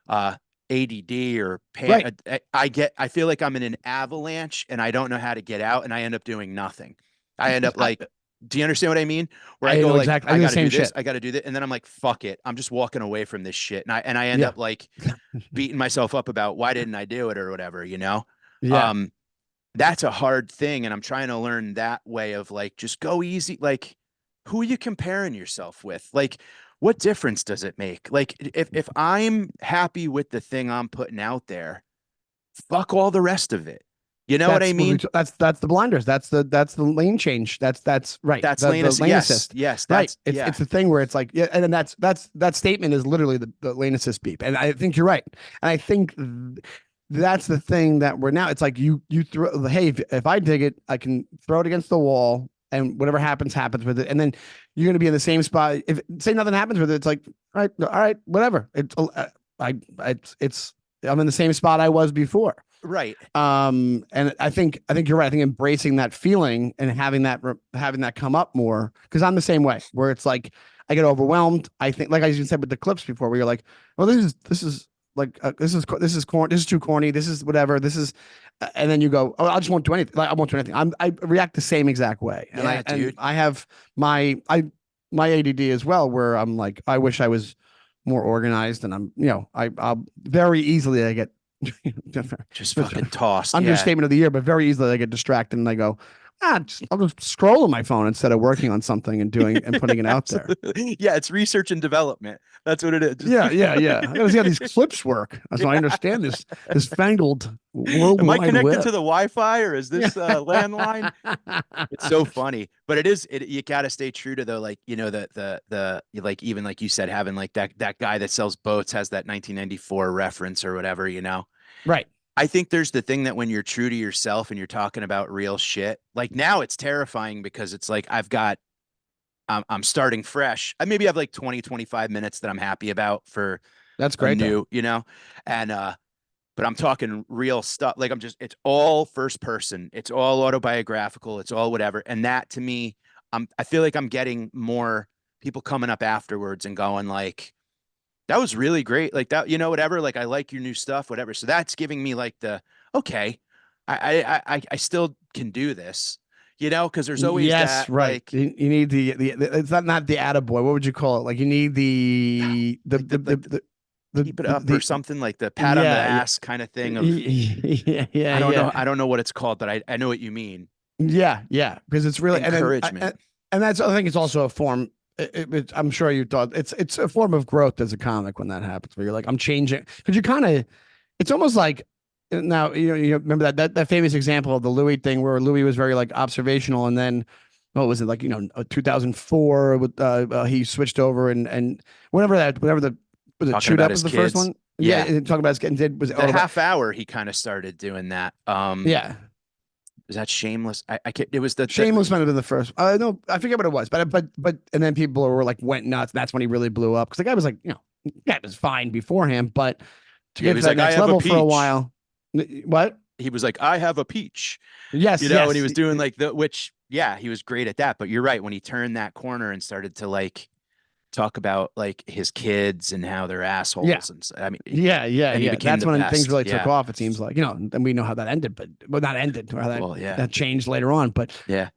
uh ADD or Right. I feel like I'm in an avalanche and I don't know how to get out and I end up doing nothing. I end up I, like, do you understand what I mean? Where I I go know like, exactly. I I do the got to do same this, shit. I got to do that, and then I'm like, fuck it, I'm just walking away from this shit, and I end Yeah. up like beating myself up about why didn't I do it or whatever. Yeah. Um, that's a hard thing. And I'm trying to learn that way of like, just go easy. Like, who are you comparing yourself with? Like, what difference does it make? Like, if I'm happy with the thing I'm putting out there, fuck all the rest of it. You know what I mean? That's the blinders. That's the lane change. That's right. That's The lane yes, assist. yes, Right. that's It's yeah, the thing where it's like, yeah, and then that statement is literally the lane assist beep. And I think you're right. And I think that's the thing that we're now. It's like you throw, hey, if I dig it, I can throw it against the wall, and whatever happens with it. And then you're gonna be in the same spot. If say nothing happens with it, it's like, all right, whatever. It's I'm in the same spot I was before. right. And I think you're right. I think embracing that feeling and having that come up more, because I'm the same way, where it's like I get overwhelmed. I think, like I even said with the clips before, where you're like, well, this is like this is too corny, this is whatever, this is, and then you go, oh, I just won't do anything. Like, I won't do anything. I react the same exact way, and Yeah, dude. I have my ADD as well, where I'm like, I wish I was more organized, and I'll very easily I get Just fucking tossed. Yeah. understatement of the year, but very easily I get distracted and I go, I'll just scroll on my phone instead of working on something and doing and putting it out there. Absolutely. Yeah, it's research and development. That's what it is. Yeah, yeah, yeah. I gotta see how these clips work, so I understand this fangled world Am I wide connected to web. the Wi-Fi or is Yeah. this landline? It's so funny, but you got to stay true to the like, like even like you said, having like that guy that sells boats has that 1994 reference or whatever. Right. I think there's the thing that when you're true to yourself and you're talking about real shit, like now it's terrifying because it's like I'm starting fresh. I maybe have like 20, 25 minutes that I'm happy about for That's a great though. new, and but I'm talking real stuff. Like it's all first person. It's all autobiographical. It's all whatever. And that to me, I feel like I'm getting more people coming up afterwards and going like, that was really great. Like that, whatever. Like I like your new stuff, whatever. So that's giving me like okay, I still can do this, because there's always Yes, that right. like You need it's not the attaboy. What would you call it? Like you need like the like the keep it up or the something like the pat on the yeah, ass kind of thing of yeah, yeah, I don't yeah. know. I don't know what it's called, but I know what you mean. Yeah, yeah, because it's really Encouragement. and that's I think it's also a form. I'm sure you thought it's a form of growth as a comic when that happens, where you're like, I'm changing because you kind of it's almost like now you remember that famous example of the Louis thing where Louis was very like observational, and then what was it like 2004 with he switched over and whenever the was it Talking chewed about up his was the first kids. one. Yeah, Yeah. and talking about his getting did was The autobi- half hour he kind of started doing that. yeah. Was that shameless? I can't, it was the Shameless might have been the first. No, I forget what it was, but and then people were like went nuts. That's when he really blew up because the guy was like, that was fine beforehand, but to yeah, he get to was that like, I next have a level for a peach. while, what? He was like, I have a peach, Yes, and he yes, was doing like which, yeah, he was great at that. But you're right. When he turned that corner and started to like talk about like his kids and how they're yeah, assholes. I mean, yeah, then he yeah. became That's the when things best. really took Yeah. off. It seems like and we know how that ended, but well, not ended, or how Well, yeah. that changed later on. But Yeah.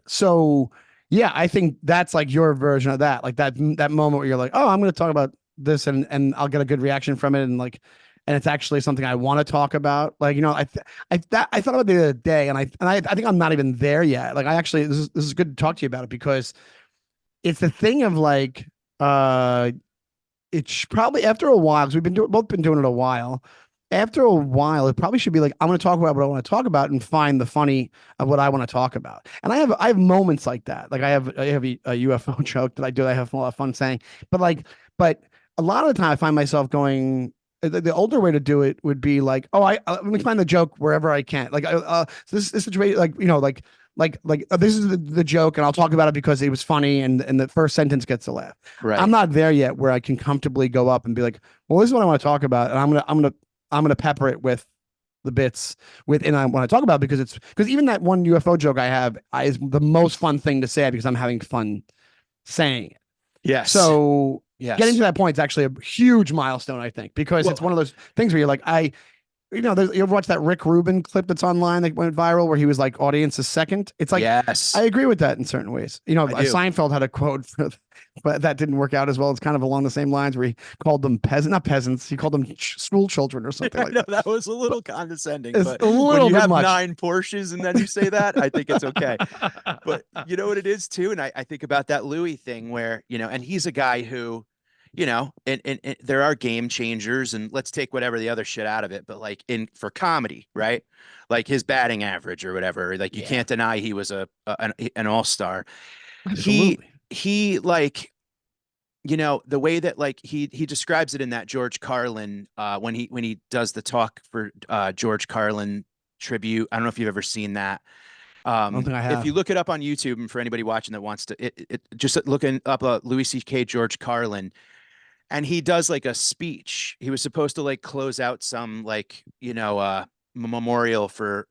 so yeah, I think that's like your version of that, like that moment where you're like, oh, I'm going to talk about this, and I'll get a good reaction from it, and like, and it's actually something I want to talk about. Like, I thought about it the other day, and I think I'm not even there yet. Like, I actually this is good to talk to you about it because it's the thing of like, uh it's probably after a while because both been doing it a while. After a while, it probably should be like I'm going to talk about what I want to talk about and find the funny of what I want to talk about. And I have moments like that. Like I have a UFO joke that I do. I have a lot of fun saying, but but a lot of the time I find myself going. The older way to do it would be like, oh, let me find the joke wherever I can. Like, this situation, like this is the joke, and I'll talk about it because it was funny, and the first sentence gets a laugh. I'm Right. not there yet where I can comfortably go up and be like, well, this is what I want to talk about, and I'm gonna pepper it with the bits and I want to talk about because even that one UFO joke I have is the most fun thing to say because I'm having fun saying it. Yes. So getting Yes. to that point is actually a huge milestone, I think, because it's Well, one of those things where you're like, you ever watch that Rick Rubin clip that's online that went viral where he was like audience is second? It's like, I yes, agree with that in certain ways. I do. Seinfeld had a quote, but that didn't work out as well. It's kind of along the same lines where he called them not peasants. He called them school children or something I like know that. that was a But little condescending, it's but a when little you bit have much. 9 Porsches and then you say that, I think it's okay. But you know what it is too, and I think about that Louis thing where and he's a guy who, and there are game changers, and let's take whatever the other shit out of it, but like in for comedy, right? Like his batting average or whatever, like you Yeah, can't deny he was an all-star. He absolutely. he like the way that like he describes it in that George Carlin when he does the talk for George Carlin tribute. I don't know if you've ever seen that. I don't think I If you have. look it up on YouTube, and for anybody watching that wants to, just looking up Louis C.K. George Carlin, and he does like a speech. He was supposed to like close out some like memorial for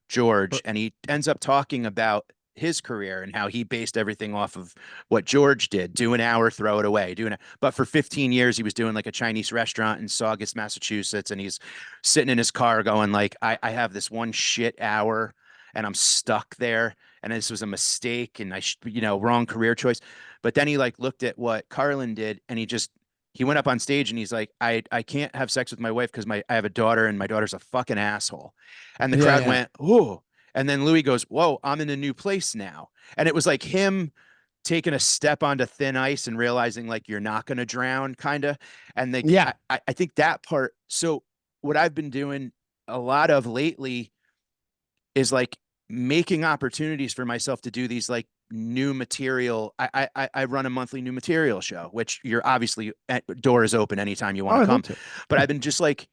George, and he ends up talking about his career and how he based everything off of what George did. Do an hour, throw it away. But for 15 years he was doing like a Chinese restaurant in Saugus, Massachusetts, and he's sitting in his car going like, I have this one shit hour and I'm stuck there. And this was a mistake, and wrong career choice. But then he like looked at what Carlin did, and he went up on stage and he's like, I can't have sex with my wife because I have a daughter and my daughter's a fucking asshole. And the Yeah, crowd yeah, went, oh. And then Louis goes, whoa, I'm in a new place now. And it was like him taking a step onto thin ice and realizing like you're not going to drown, kind of. And like yeah. I think that part. So what I've been doing a lot of lately is like making opportunities for myself to do these like new material. I run a monthly new material show, which you're obviously door is open anytime you want Oh, to I'd love come. to. But I've been just like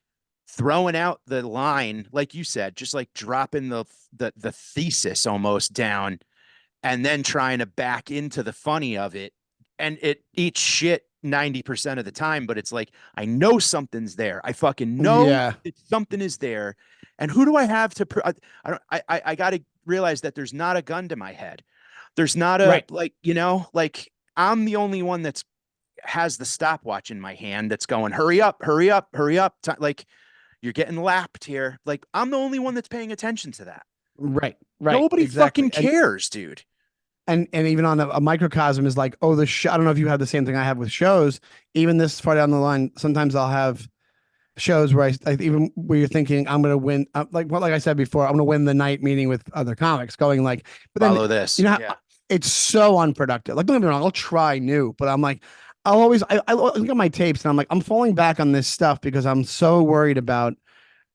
throwing out the line, like you said, just like dropping the thesis almost down, and then trying to back into the funny of it. And it eats shit 90% of the time, but it's like, I know something's there. I fucking know Yeah, that something is there. And who do I have to, I don't, I got to realize that there's not a gun to my head. There's not a, right. like, like I'm the only one that's has the stopwatch in my hand that's going, hurry up, hurry up, hurry up. Like you're getting lapped here. Like I'm the only one that's paying attention to that. Right, right, Nobody exactly. fucking cares, dude. and even on a microcosm is like, oh, I don't know if you have the same thing I have with shows. Even this far down the line, sometimes I'll have shows where even where you're thinking I'm going to win, like I said before, I'm going to win the night meeting with other comics, going like, but then Follow this. you know Yeah. it's so unproductive. Like, don't get me wrong, I'll try new, but I'm like, I look at my tapes and I'm like, I'm falling back on this stuff because I'm so worried about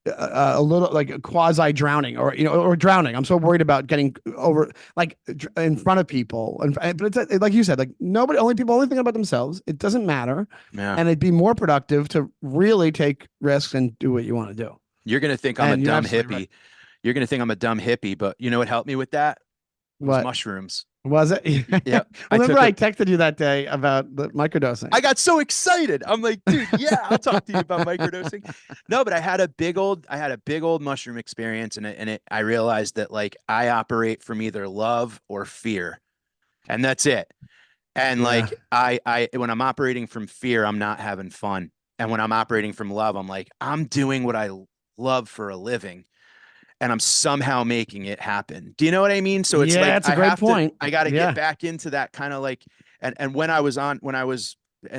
a little like a quasi drowning or or drowning. I'm so worried about getting over like in front of people, but it's like you said, like nobody, only people only thinking about themselves. It doesn't matter, Yeah. and it'd be more productive to really take risks and do what you want to do. You're gonna think I'm a And you're dumb absolutely right. hippie. You're gonna think I'm a dumb hippie, but you know what helped me with that? It was What mushrooms. was it? Yeah. I Remember, took a I texted you that day about the microdosing. I got so excited. I'm like, dude, yeah, I'll talk to you about microdosing. No, but I had a big old mushroom experience, I realized that like I operate from either love or fear, and that's it. And Yeah, like when I'm operating from fear, I'm not having fun. And when I'm operating from love, I'm like, I'm doing what I love for a living and I'm somehow making it happen. Do you know what I mean? So it's yeah, like that's a great point. I got to get Yeah, back into that kind of like, and when I was,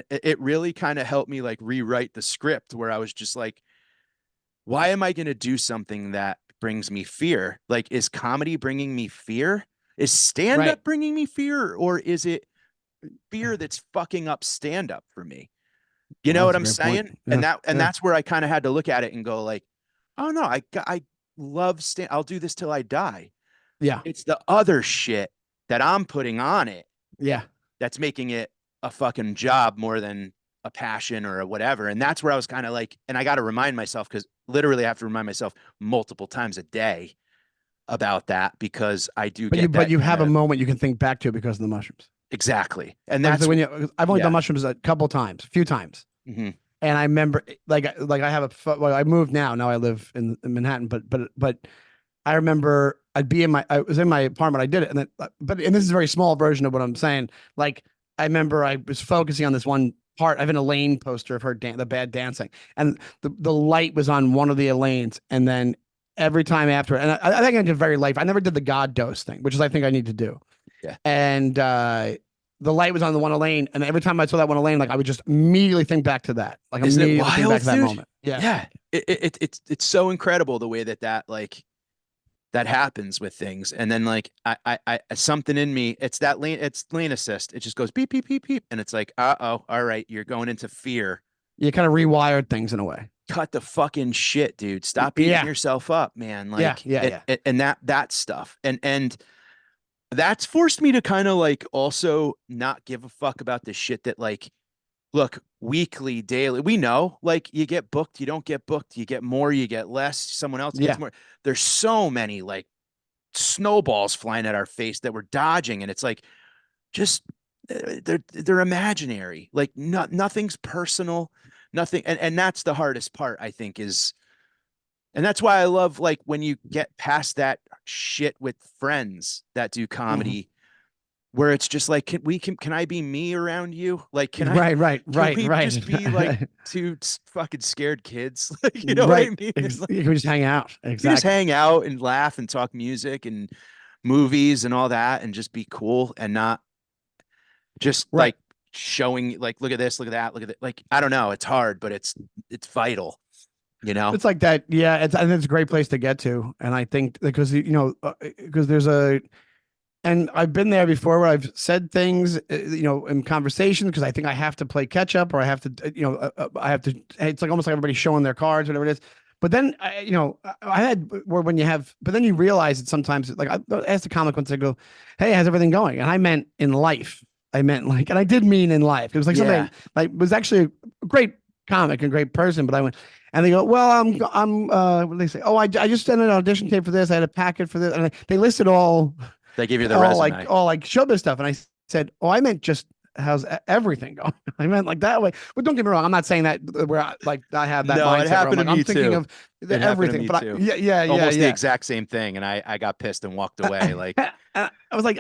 it really kind of helped me like rewrite the script where I was just like, why am I going to do something that brings me fear? Like, is comedy bringing me fear? Is stand right. up bringing me fear? Or is it fear that's fucking up stand up for me? You Well, know what that's a I'm great point. saying? Yeah, And yeah, that's where I kind of had to look at it and go like, oh no, I love stand. I'll do this till I die. yeah, It's the other shit that I'm putting on it yeah. that's making it a fucking job more than a passion or a whatever. And that's where I was kind of like, and I got to remind myself because literally I have to remind myself multiple times a day about that because I do But you get but that you kind have a of moment you can think back to because of the mushrooms. exactly. And Like so that's, when you, I've only done yeah. mushrooms a couple times, a few times, Mm-hmm. and I remember like I have well, I moved now. Now I live in Manhattan, but I remember I was in my apartment. I did it, and then and this is a very small version of what I'm saying. Like I remember I was focusing on this one part. I have an Elaine poster of her the bad dancing, and the light was on one of the Elaines, and then every time after, and I think I did very light. I never did the God dose thing, which is I think I need to do. Yeah. And the light was on the one Elaine, and every time I saw that one Elaine, like I would just immediately think back to that, like Isn't it immediately think back wild, to that dude? moment. Yeah, Yeah. It's so incredible the way that like that happens with things. And then like I something in me, it's lane assist. It just goes beep, beep, beep, beep. And it's like, uh-oh, all right, you're going into fear. you kind of rewired things in a way. Cut the fucking shit, dude. Stop beating Yeah, yourself up, man. yeah, Like yeah, yeah. and that stuff. And that's forced me to kind of like also not give a fuck about the shit that like look, weekly, daily, we know like you get booked, you don't get booked, you get more, you get less, someone else gets Yeah. more. There's so many like snowballs flying at our face that we're dodging. And it's like, just they're imaginary. Like nothing's personal, nothing. And that's the hardest part, I think, is, and that's why I love like when you get past that shit with friends that do Mhm. comedy where it's just like can I be me around you? Like Right, right, can right, we right, just be like two fucking scared kids? Like, you know what I right. mean? Like, You can just hang out. we just Exactly. hang out and laugh and talk music and movies and all that and just be cool and not just Right. like showing like look at this, look at that, look at that. Like I don't know, it's hard, but it's vital, you know? It's like that. Yeah, I think it's a great place to get to, and I think because because there's a and I've been there before where I've said things, in conversation because I think I have to play catch up or I have to, I have to. It's like almost like everybody's showing their cards, whatever it is. But then, I had where when you have, but then you realize that sometimes, like I asked a comic once, I go, "Hey, how's everything going?" And I meant in life. I meant like, and I did mean in life. It was like Yeah. somebody like was actually a great comic and great person, but I went, and they go, "Well, what do they say? Oh, I just sent an audition tape for this. I had a packet for this, and they listed They give you the resume. all like showbiz stuff. And I said, "Oh, I meant just how's everything going?" I meant like that way. But don't get me wrong, I'm not saying that where I have that No, it mindset where I'm happened to like I'm me thinking too. of It happened to everything. me But too. yeah, Almost the yeah. exact same thing. And I got pissed and walked away. Like, I was like,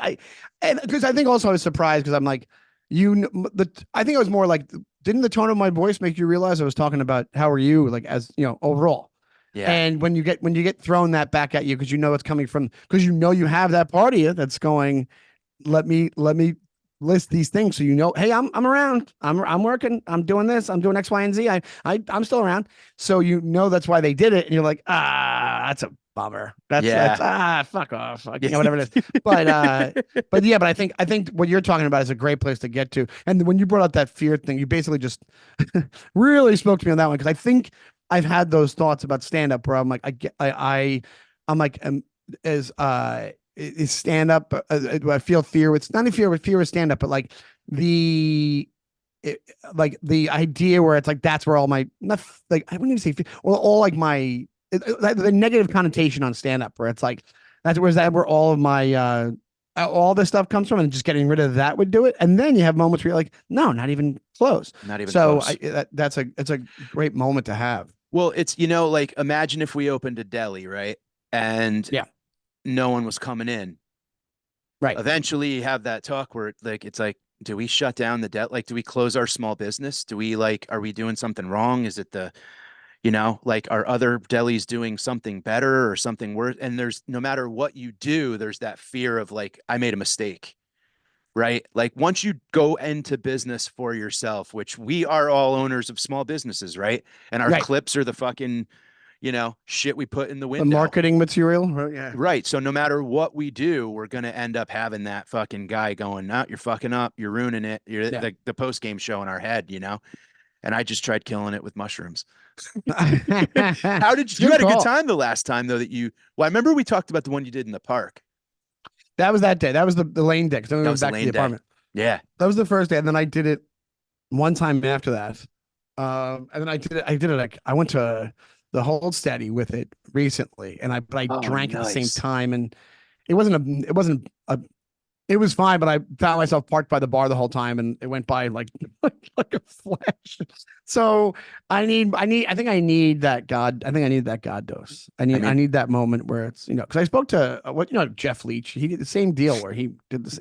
and because I think also I was surprised because I'm like, I think I was more like, didn't the tone of my voice make you realize I was talking about how are you like as overall? yeah, And when you get thrown that back at you because it's coming from because you have that part of you that's going, let me list these things so you know, hey, I'm around. I'm working. I'm doing this. I'm doing X, Y, and Z. I'm still around. So you know that's why they did it, and you're like, that's a bummer. That's Yeah. fuck off, like, Yeah. whatever it is. But yeah, but I think what you're talking about is a great place to get to. And when you brought up that fear thing, you basically just really spoke to me on that one, because I think I've had those thoughts about stand up where I'm like, I'm like, as is stand up. I feel fear with not fear with stand up, but like the it, like the idea where it's like that's where all my not like I wouldn't even say fear, or all like my the negative connotation on stand up where it's like that's where all of my all this stuff comes from, and just getting rid of that would do it. And then you have moments where you're like, no, not even close. Not even So close. that's a it's a great moment to have. Well, it's, like imagine if we opened a deli, right? And Yeah. no one was coming in. Right. Eventually you have that talk where like it's like, do we shut down the debt? Like, do we close our small business? Do we like, are we doing something wrong? Is it like are other delis doing something better or something worse? And there's no matter what you do, there's that fear of like, I made a mistake, right? Like once you go into business for yourself, which we are all owners of small businesses, right? And our Right. clips are the fucking, shit we put in the The window. marketing material. Right, yeah. Right. So no matter what we do, we're gonna end up having that fucking guy going, "No, you're fucking up, you're ruining it." You're Yeah. the post game show in our head. And I just tried killing it with mushrooms. How did you Good had a good call. time the last time though that you well, I remember we talked about the one you did in the park. That was that day. That was the lane day. 'Cause then we That went was the back to the lane day. apartment. Yeah. That was the first day, and then I did it one time after that. And then I did it like I went to the Hold Steady with it recently, and I Oh, drank at the same nice. time, and it wasn't a it was fine, but I found myself parked by the bar the whole time, and it went by like like a flash. So I think I need that God dose. I I need I mean, need that moment where it's, because I spoke to Jeff Leach. He did the same deal where he did this.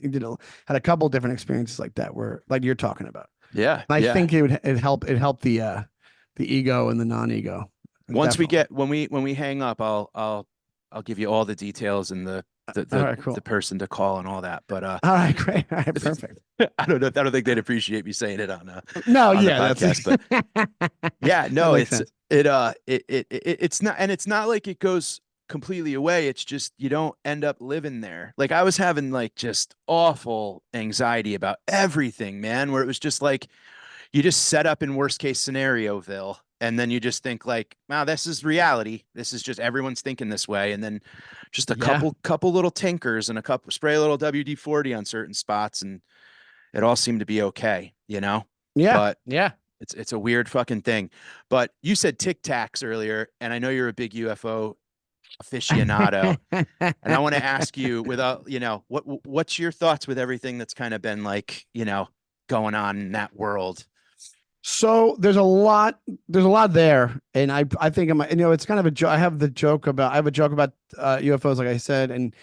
Had a couple different experiences like that where like you're talking about. yeah, And I yeah. think it helped the ego and the non-ego. Once we Definitely. get when we hang up, I'll give you all the details and the All the right, the cool. person to call and all that. But All right, great. All right, perfect. I don't think they'd appreciate me saying it No, on the yeah, podcast. But yeah, that no, makes sense. it's not, and it's not like it goes completely away. It's just you don't end up living there. Like I was having like just awful anxiety about everything, man, where it was just like you just set up in worst case scenarioville, and then you just think like, wow, this is reality. This is just everyone's thinking this way. And then just a Yeah, couple little tinkers and a couple spray a little WD-40 on certain spots, and it all seemed to be okay. yeah, But yeah. it's a weird fucking thing. But you said Tic Tacs earlier, and I know you're a big UFO aficionado. And I want to ask you, without, what's your thoughts with everything that's kind of been like, going on in that world? So there's a lot there, and I think it's kind of a joke. I have a joke about UFOs, like I said, and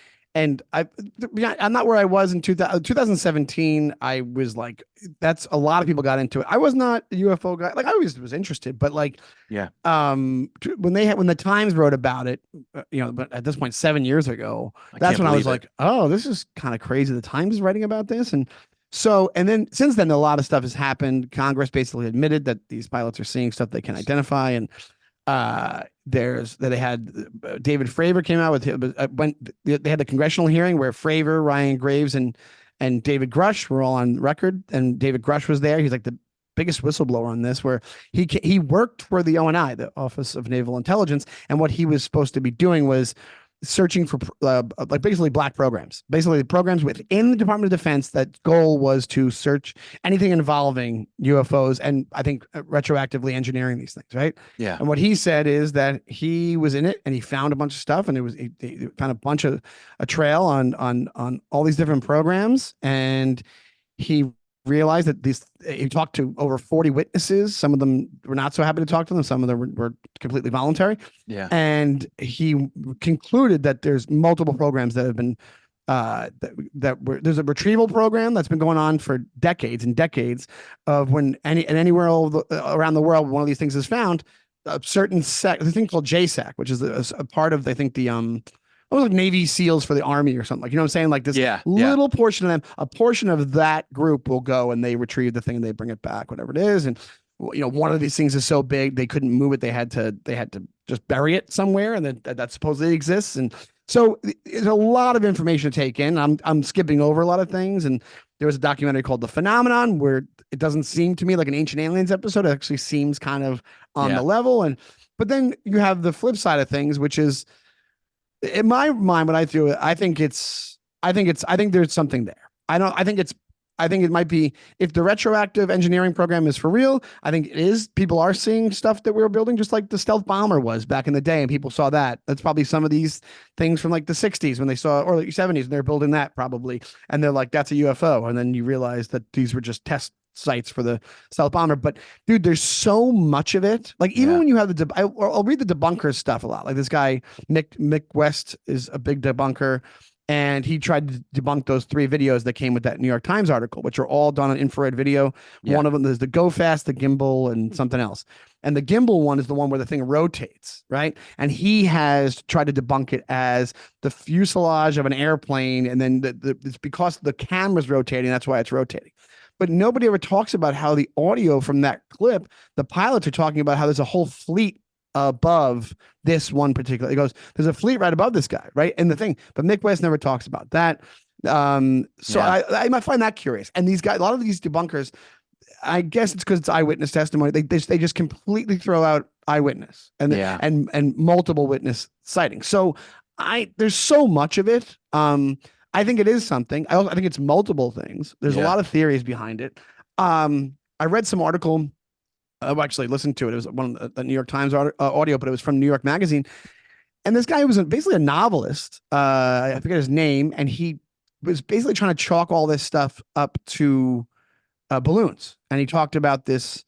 yeah, I'm not where I was in 2017. I was like, that's a lot of people got into it. I was not a UFO guy. Like I always was interested, but like Yeah, when the Times wrote about it, but at this point 7 years ago, I that's can't when I was believe it. like, oh, this is kind of crazy. The Times is writing about this. And then since then a lot of stuff has happened. Congress basically admitted that these pilots are seeing stuff they can identify. And there's that they had David Fravor came out with when they had the congressional hearing where Fravor, Ryan Graves, and David Grush were all on record, and David Grush was there. He's like the biggest whistleblower on this, where he worked for the ONI, the Office of Naval Intelligence, and what he was supposed to be doing was searching for like basically black programs, basically the programs within the Department of Defense. That goal was to search anything involving UFOs, and I think retroactively engineering these things, right? Yeah. And what he said is that he was in it and he found a bunch of stuff, and he found a trail on all these different programs, and he realized that he talked to over 40 witnesses. Some of them were not so happy to talk to them. Some of them were completely voluntary. Yeah. And he concluded that there's multiple programs that have been there's a retrieval program that's been going on for decades and decades of when anywhere around the world one of these things is found, a certain the thing called JSAC, which is a part of, I think, the almost like Navy SEALs for the Army or something. Like, you know what I'm saying? Like this Yeah, yeah, little portion of them, a portion of that group will go and they retrieve the thing and they bring it back, whatever it is. And one of these things is so big they couldn't move it. They had to just bury it somewhere, and then that supposedly exists. And so there's a lot of information to take in. I'm skipping over a lot of things. And there was a documentary called The Phenomenon where it doesn't seem to me like an Ancient Aliens episode. It actually seems kind of on the yeah, level. And but then you have the flip side of things, which is in my mind, when I threw it, I think there's something there. I think it might be if the retroactive engineering program is for real. I think it is. People are seeing stuff that we were building, just like the stealth bomber was back in the day, and people saw that. That's probably some of these things from like the '60s when they saw, or the '70s, and they're building that probably, and they're like, "That's a UFO," and then you realize that these were just test sites for the stealth bomber. But dude, there's so much of it. Like even yeah, when you have I'll read the debunkers stuff a lot. Like this guy Mick West is a big debunker, and he tried to debunk those 3 videos that came with that New York Times article, which are all done on infrared video. yeah, One of them is the Go Fast, the gimbal, and something else. And the gimbal one is the one where the thing rotates, right? And he has tried to debunk it as the fuselage of an airplane, and then it's because the camera's rotating, that's why it's rotating. But nobody ever talks about how the audio from that clip, the pilots are talking about how there's a whole fleet above this one particular. It goes, there's a fleet right above this guy, right? And the thing, but Mick West never talks about that. So yeah, I might find that curious. And these guys, a lot of these debunkers, I guess it's because it's eyewitness testimony. They just completely throw out eyewitness yeah, and multiple witness sightings. So there's so much of it. I think it is something. I think it's multiple things. There's a yeah, lot of theories behind it. I read some article. I actually listened to it. It was one of the New York Times audio, but it was from New York Magazine. And this guy was basically a novelist. I forget his name, and he was basically trying to chalk all this stuff up to balloons. And he talked about this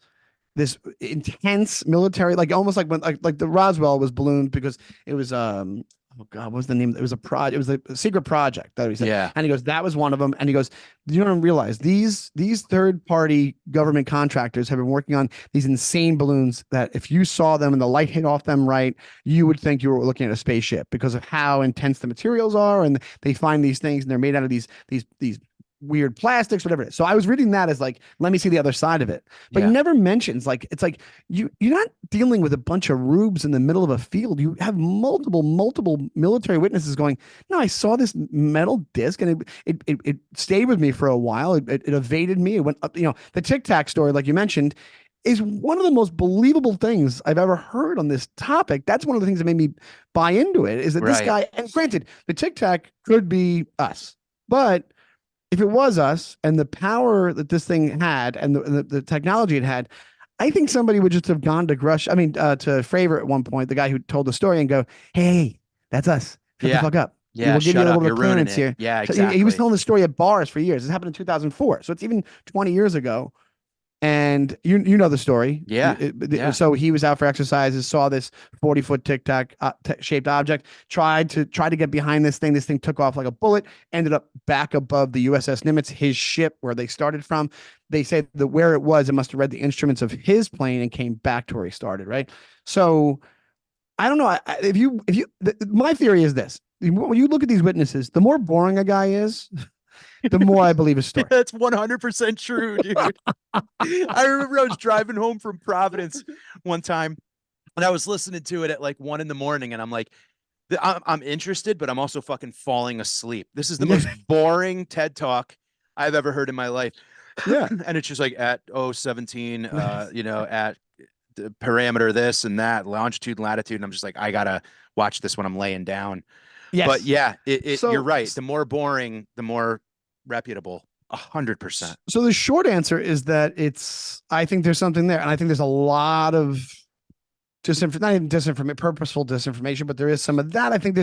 intense military, like almost like when like the Roswell was ballooned because it was oh God, what was the name? It was it was a secret project that he said. yeah, And he goes, that was one of them. And he goes, you don't realize these third party government contractors have been working on these insane balloons that if you saw them and the light hit off them right, you would think you were looking at a spaceship because of how intense the materials are. And they find these things and they're made out of these weird plastics, whatever it is. So I was reading that as like, let me see the other side of it. But he yeah, never mentions like it's like you're not dealing with a bunch of rubes in the middle of a field. You have multiple military witnesses going, no, I saw this metal disc and it stayed with me for a while. It evaded me. It went up, the Tic Tac story, like you mentioned, is one of the most believable things I've ever heard on this topic. That's one of the things that made me buy into it, is that this right, guy, and granted, the Tic Tac could be us, but if it was us and the power that this thing had and the technology it had, I think somebody would just have gone to to Fravor at one point, the guy who told the story, and go, hey, that's us. Shut the yeah, fuck up. yeah. We'll give you Shut a little up. bit You're of ruining clearance it. here. Yeah, So he was exactly. telling the story at bars for years. This happened in 2004. So it's even 20 years ago. And you know the story. Yeah, yeah, So he was out for exercises, saw this 40-foot tic tac shaped object, tried to get behind this thing. This thing took off like a bullet, ended up back above the USS Nimitz, his ship where they started from. They say that where it was, it must have read the instruments of his plane and came back to where he started. Right. So I don't know. My theory is this: when you look at these witnesses, the more boring a guy is, the more I believe his story. That's 100% true, dude. I remember I was driving home from Providence one time and I was listening to it at like 1 in the morning, and I'm like, I'm interested, but I'm also fucking falling asleep. This is the most Yeah. boring TED talk I've ever heard in my life. Yeah. And it's just like at 17, at the parameter this and that, longitude, latitude. And I'm just like, I gotta watch this when I'm laying down. But Yes. yeah, you're So right. The more boring, the more reputable. 100%. so the short answer is that I think there's something there. And I think there's a lot of not even disinformation, purposeful disinformation, but there is some of that. I think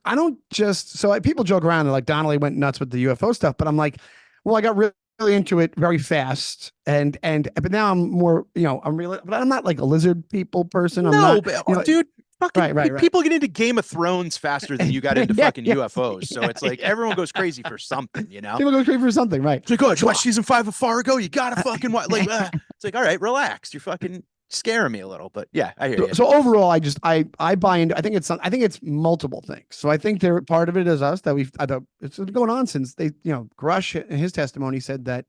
I don't just, people joke around and like Donnelly went nuts with the UFO stuff, but I'm like, well, I got really into it very fast. But now I'm more, I'm really, but I'm not like a lizard people person. I'm No, not, but dude, fucking right. people get into Game of Thrones faster than you got into Yeah, fucking yes, UFOs. So it's like yeah. everyone goes crazy for something, you know? People go crazy for something, right? It's like, oh, did you So watch season 5 of Fargo? You gotta fucking watch. Like, it's like, all right, relax. You're fucking scaring me a little. But yeah, I hear So, you. so overall, I buy into. I think it's multiple things. So I think there part of it is us that we've. I thought it's been going on since they. Grush in his testimony said that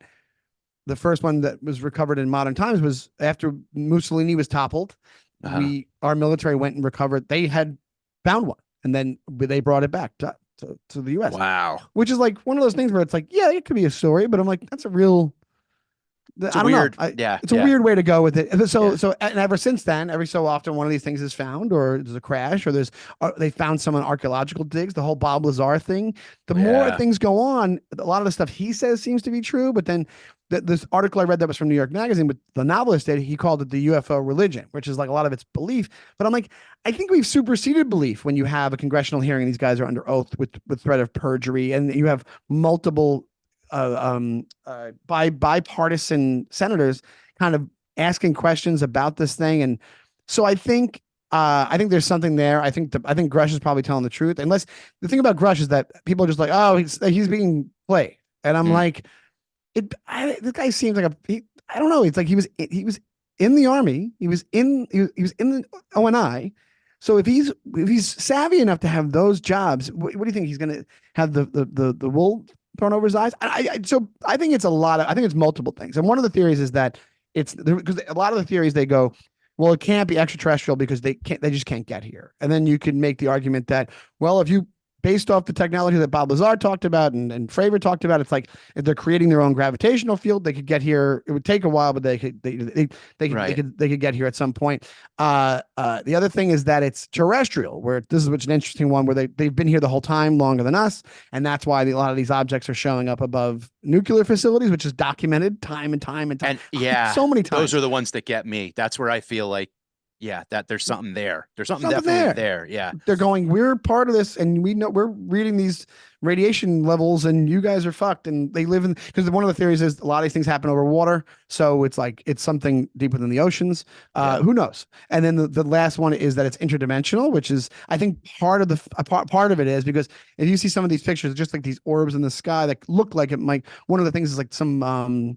the first one that was recovered in modern times was after Mussolini was toppled. Uh-huh. Our military went and recovered. They had found one, and then they brought it back to the U.S., Wow. which is like one of those things where it's like, yeah, it could be a story, but I'm like, that's a real. It's a I don't know. weird. Yeah. It's a Yeah. weird way to go with it. Yeah. And ever since then, every so often, one of these things is found, or there's a crash, or they found some in archaeological digs. The whole Bob Lazar thing. The more Yeah. things go on, a lot of the stuff he says seems to be true. But then this article I read that was from New York Magazine, but the novelist did, he called it the UFO religion, which is like a lot of it's belief. But I'm like, I think we've superseded belief when you have a congressional hearing. These guys are under oath with threat of perjury, and you have multiple by bipartisan senators kind of asking questions about this thing. And so I think there's something there. I think Grush is probably telling the truth. Unless the thing about Grush is that people are just like, oh, he's being played. And I'm Mm. like, this guy seems like I don't know. It's like he was in the army. He was in the ONI. So if he's savvy enough to have those jobs, what do you think he's going to have the wool thrown over his eyes? So I think I think it's multiple things. And one of the theories is that it's because a lot of the theories they go, well, it can't be extraterrestrial because they just can't get here. And then you could make the argument that, well, if you based off the technology that Bob Lazar talked about and Fravor talked about, it's like if they're creating their own gravitational field, they could get here. It would take a while, but Right. they could get here at some point. The other thing is that it's terrestrial, where this is what's an interesting one, where they've been here the whole time, longer than us, and that's why a lot of these objects are showing up above nuclear facilities, which is documented time and time and time, And yeah, so many those are times. the ones that get me. That's where I feel like, yeah, that there's something there. There's something Something definitely there. there. Yeah. They're going, we're part of this, and we know we're reading these radiation levels, and you guys are fucked. And they live in, because one of the theories is a lot of these things happen over water, so it's like it's something deep within the oceans. Yeah. Who knows? And then the last one is that it's interdimensional, which is I think part of it is because if you see some of these pictures, it's just like these orbs in the sky that look like it might. One of the things is like some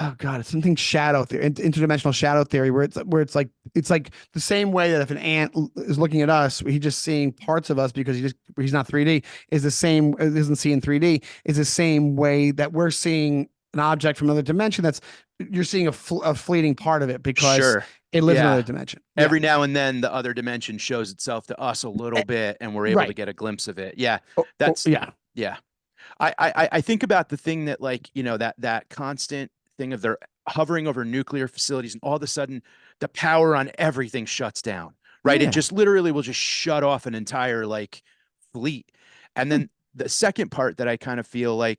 oh god, it's something shadow theory, interdimensional shadow theory, where it's like the same way that if an ant is looking at us, he's just seeing parts of us because he's not 3D. Is the same isn't seeing 3D is the same way that we're seeing an object from another dimension. That's you're seeing a fleeting part of it because Sure. it lives in another Yeah. dimension. Yeah. Every now and then the other dimension shows itself to us a little Eh, bit and we're able to right. get a glimpse of it. Yeah. Oh, That's yeah. yeah. I think about the thing that like, that constant thing of they're hovering over nuclear facilities and all of a sudden the power on everything shuts down, right? It Yeah. just literally will just shut off an entire like fleet. And Hmm. then the second part that I kind of feel like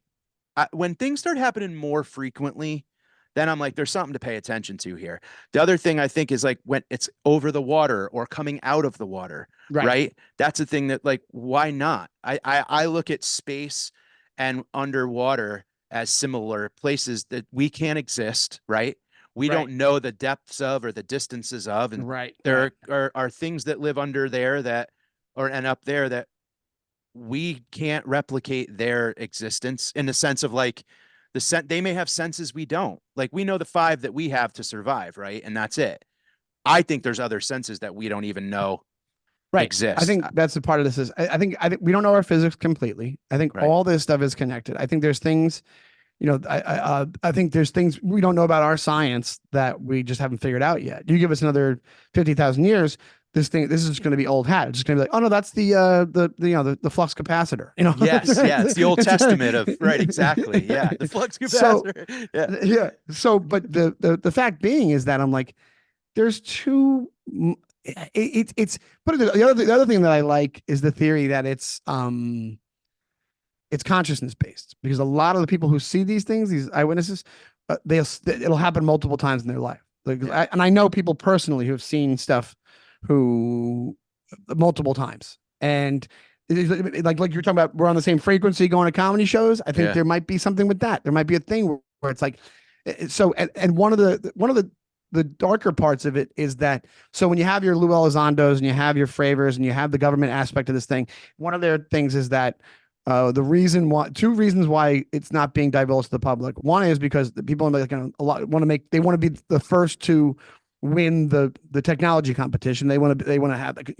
when things start happening more frequently, then I'm like, there's something to pay attention to here. The other thing I think is like when it's over the water or coming out of the water, Right. right? That's a thing that like, why not? I look at space and underwater as similar places that we can't exist, right? We Right. don't know the depths of or the distances of, and Right. there Right. are things that live under there that or and up there that we can't replicate their existence in the sense of like they may have senses we don't. Like we know the five that we have to survive, right? And that's it. I think there's other senses that we don't even know Right. I exist. think that's the part of this is I think we don't know our physics completely. I think Right. all this stuff is connected. I think there's things, I think there's things we don't know about our science that we just haven't figured out yet. You give us another 50,000 years, this is just going to be old hat. It's just going to be like, oh no, that's the flux capacitor. Yes, yeah, it's the Old It's, Testament of right, exactly. Yeah, the flux so capacitor. Yeah, yeah. So, but the fact being is that I'm like, there's two. It's but the other thing that I like is the theory that it's consciousness based because a lot of the people who see these things, these eyewitnesses, it'll happen multiple times in their life. Like, yeah, and I know people personally who have seen stuff who multiple times, and like you're talking about, we're on the same frequency going to comedy shows. I think yeah. there might be something with that. There might be a thing where it's like, so, and one of the darker parts of it is that so when you have your Lou Elizondos and you have your Fravors and you have the government aspect of this thing, one of their things is that two reasons why it's not being divulged to the public. One is because the people like a lot want to make they want to be the first to win the technology competition. They want to have, like,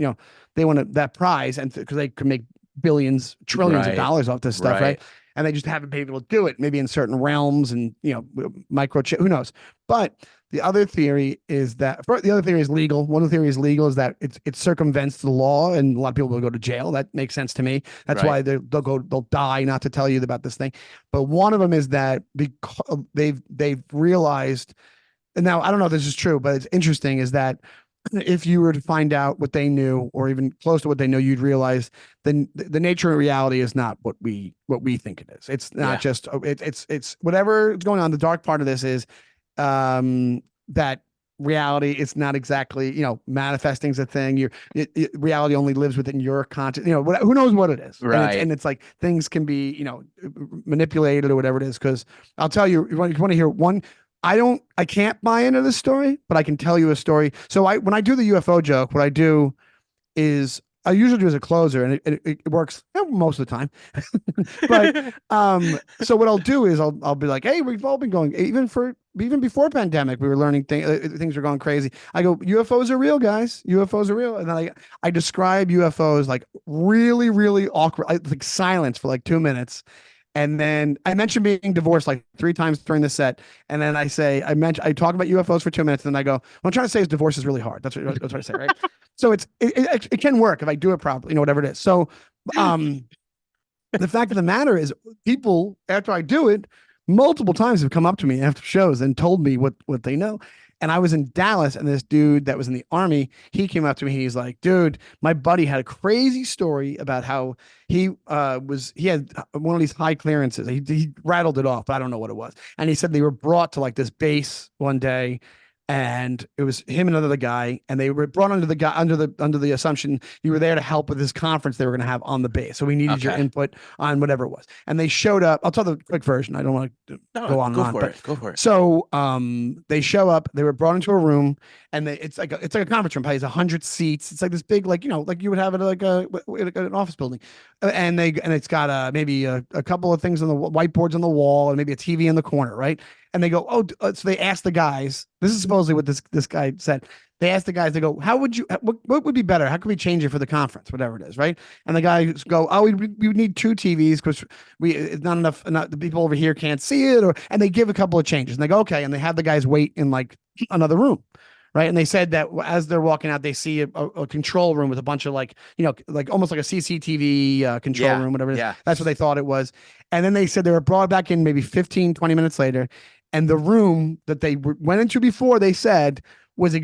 they want to, that prize, and because they can make billions, trillions of Right. dollars off this stuff, right? Right. And they just haven't been able to do it, maybe in certain realms, and microchip, who knows? But the other theory is that, the other theory is legal. One of the theories legal is that it circumvents the law, and a lot of people will go to jail. That makes sense to me. That's Right. why they'll die not to tell you about this thing. But one of them is that because they've realized, and now I don't know if this is true, but it's interesting, is that if you were to find out what they knew, or even close to what they know, you'd realize then the nature of reality is not what we think it is. It's not Yeah. just it's whatever is going on. The dark part of this is that reality is not exactly, manifesting's a thing. Reality only lives within your conscious, who knows what it is. And it's Right. and it's like things can be, manipulated or whatever it is. Because I'll tell you, you want to hear one. I can't buy into this story, but I can tell you a story. So when I do the UFO joke, what I do is I usually do as a closer, and it works most of the time. But so what I'll do is I'll be like, hey, we've all been going, even before pandemic, we were learning things were going crazy. I go, UFOs are real, guys. UFOs are real, and then I describe UFOs like really, really awkward, like silence for like 2 minutes. And then I mentioned being divorced like 3 times during the set. And then I talk about UFOs for 2 minutes. And then I go, what I'm trying to say is divorce is really hard. That's what I was trying to say, right? So it can work if I do it properly, whatever it is. So um, the fact of the matter is, people, after I do it, multiple times have come up to me after shows and told me what they know. And I was in Dallas, and this dude that was in the army, he came up to me. He's like, dude, my buddy had a crazy story about how he had one of these high clearances. He rattled it off, but I don't know what it was. And he said they were brought to like this base one day, and it was him and another guy, and they were brought under the assumption you were there to help with this conference they were going to have on the base. So we needed your Okay. input on whatever it was. And they showed up. I'll tell the quick version. I don't want to No, go on and go on, for but it. Go for it. so they show up. They were brought into a room, and it's like a conference room. Probably has 100 seats. It's like this big, like you would have it like an office building, and it's got maybe a couple of things on the whiteboards on the wall, and maybe a TV in the corner, right? And they go, oh, so they asked the guys. This is supposedly what this guy said. They asked the guys. They go, how would you? What would be better? How could we change it for the conference, whatever it is, right? And the guys go, oh, we would need 2 TVs because it's not enough. Not the people over here can't see it, and they give a couple of changes. And they go, okay, and they have the guys wait in like another room. Right. And they said that as they're walking out, they see a control room with a bunch of like almost like a CCTV control Yeah. room, whatever it is. Yeah. That's what they thought it was. And then they said they were brought back in maybe 15, 20 minutes later. And the room that they went into before, they said, was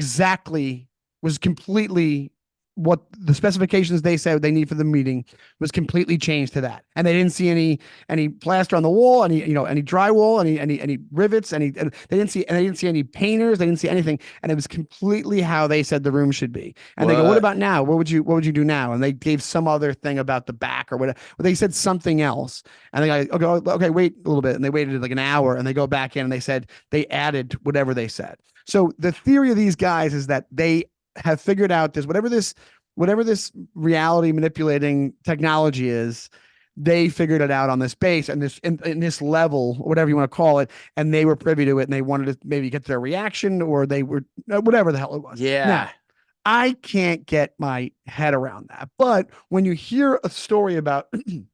completely what the specifications they said they need for the meeting was completely changed to that. And they didn't see any plaster on the wall, any drywall, any rivets, and they didn't see any painters, they didn't see anything. And it was completely how they said the room should be. And they go, what What? about now? What would you do now? And they gave some other thing about the back or whatever. They said something else. And they go, okay, wait a little bit. And they waited like an hour, and they go back in, and they said they added whatever they said. So the theory of these guys is that they have figured out this, whatever this reality manipulating technology is, they figured it out on this base and in this level, whatever you want to call it, and they were privy to it, and they wanted to maybe get their reaction, or they were whatever the hell it was. Yeah. Now, I can't get my head around that, but when you hear a story about, and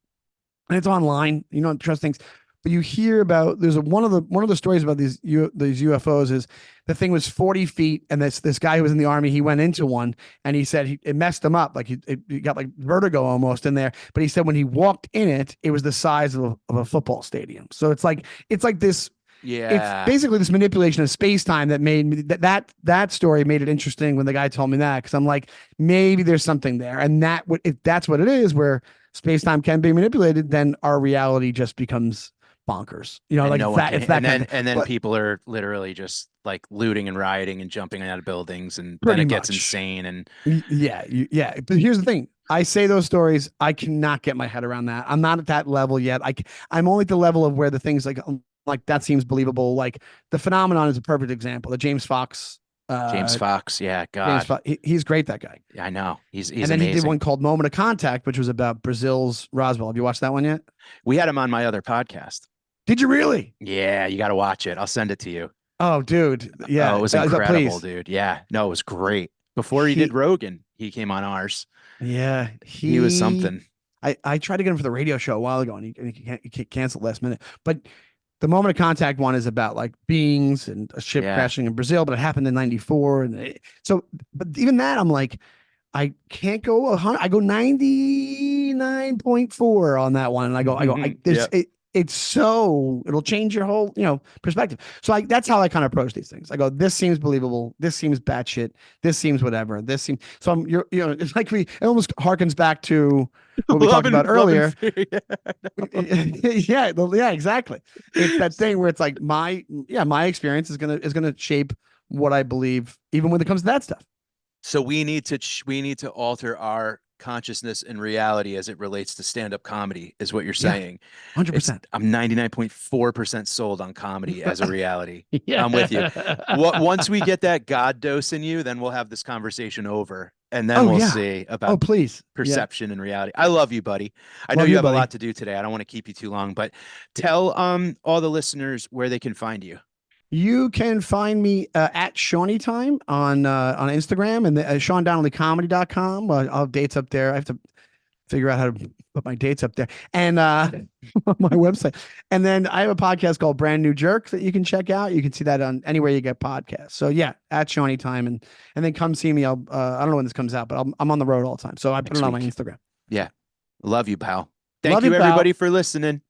it's online, trust things. But you hear about one of the stories about these UFOs is the thing was 40 feet, and this guy who was in the army, he went into one, and he said it messed him up, like he got like vertigo almost in there. But he said when he walked in it, it was the size of a football stadium. So it's like this. It's Yeah. basically this manipulation of space time that made me that story made it interesting when the guy told me that, because I'm like, maybe there's something there, and if that's what it is, where space time can be manipulated, then our reality just becomes bonkers. And Like no it's one that can, it's that and kind then of thing. and then But people are literally just like looting and rioting and jumping out of buildings, and then pretty it gets much, insane. And yeah, yeah. But here's the thing: I say those stories, I cannot get my head around that. I'm not at that level yet. I'm only at the level of where the things like that seems believable. Like the phenomenon is a perfect example. The James Fox. James Uh, Fox, yeah, James God, Fox. He's great. That guy. I know he's And then he did amazing. one called Moment of Contact, which was about Brazil's Roswell. Have you watched that one yet? We had him on my other podcast. Did you really? Yeah, you got to watch it. I'll send it to you. Oh, dude. Oh, it Yeah. was incredible, Please. dude. Yeah, no, it was great. Before he did He, Rogan, he came on ours. yeah, He was something. I tried to get him for the radio show a while ago and he canceled last minute. But the moment of contact one is about like beings and a ship Yeah. crashing in Brazil, but it happened in 94. But even that, I'm like, I can't go 100. I go 99.4 on that one. And Yeah. it's so, it'll change your whole, perspective. So that's how I kind of approach these things. I go, this seems believable. This seems batshit. This seems whatever. So it's like it almost harkens back to what we talked about Love and earlier. fear. Yeah, Yeah, exactly. It's that thing where it's like my experience is gonna shape what I believe, even when it comes to that stuff. so we need to alter our consciousness and reality as it relates to stand-up comedy, is what you're Yeah, saying. It's 100%. I'm 99.4% sold on comedy as a reality. I'm with you. What Yeah. once we get that God dose in you, then we'll have this conversation over and then Oh we'll yeah. see Oh about please. Yeah. perception and reality. I love you, buddy. I know Love you you, have a buddy. lot to do today. I don't want to keep you too long, but tell all the listeners where they can find you. You can find me at Shawnee Time on Instagram and SeanDonnellyComedy.com. I'll have dates up there. I have to figure out how to put my dates up there and on my website. And then I have a podcast called Brand New Jerk that you can check out. You can see that on anywhere you get podcasts. So yeah, at Shawnee Time and then come see me. I don't know when this comes out, but I'm on the road all the time. So I put Next it on my week. Instagram. Yeah. Love you, pal. Thank Love you, you, everybody, pal. for listening.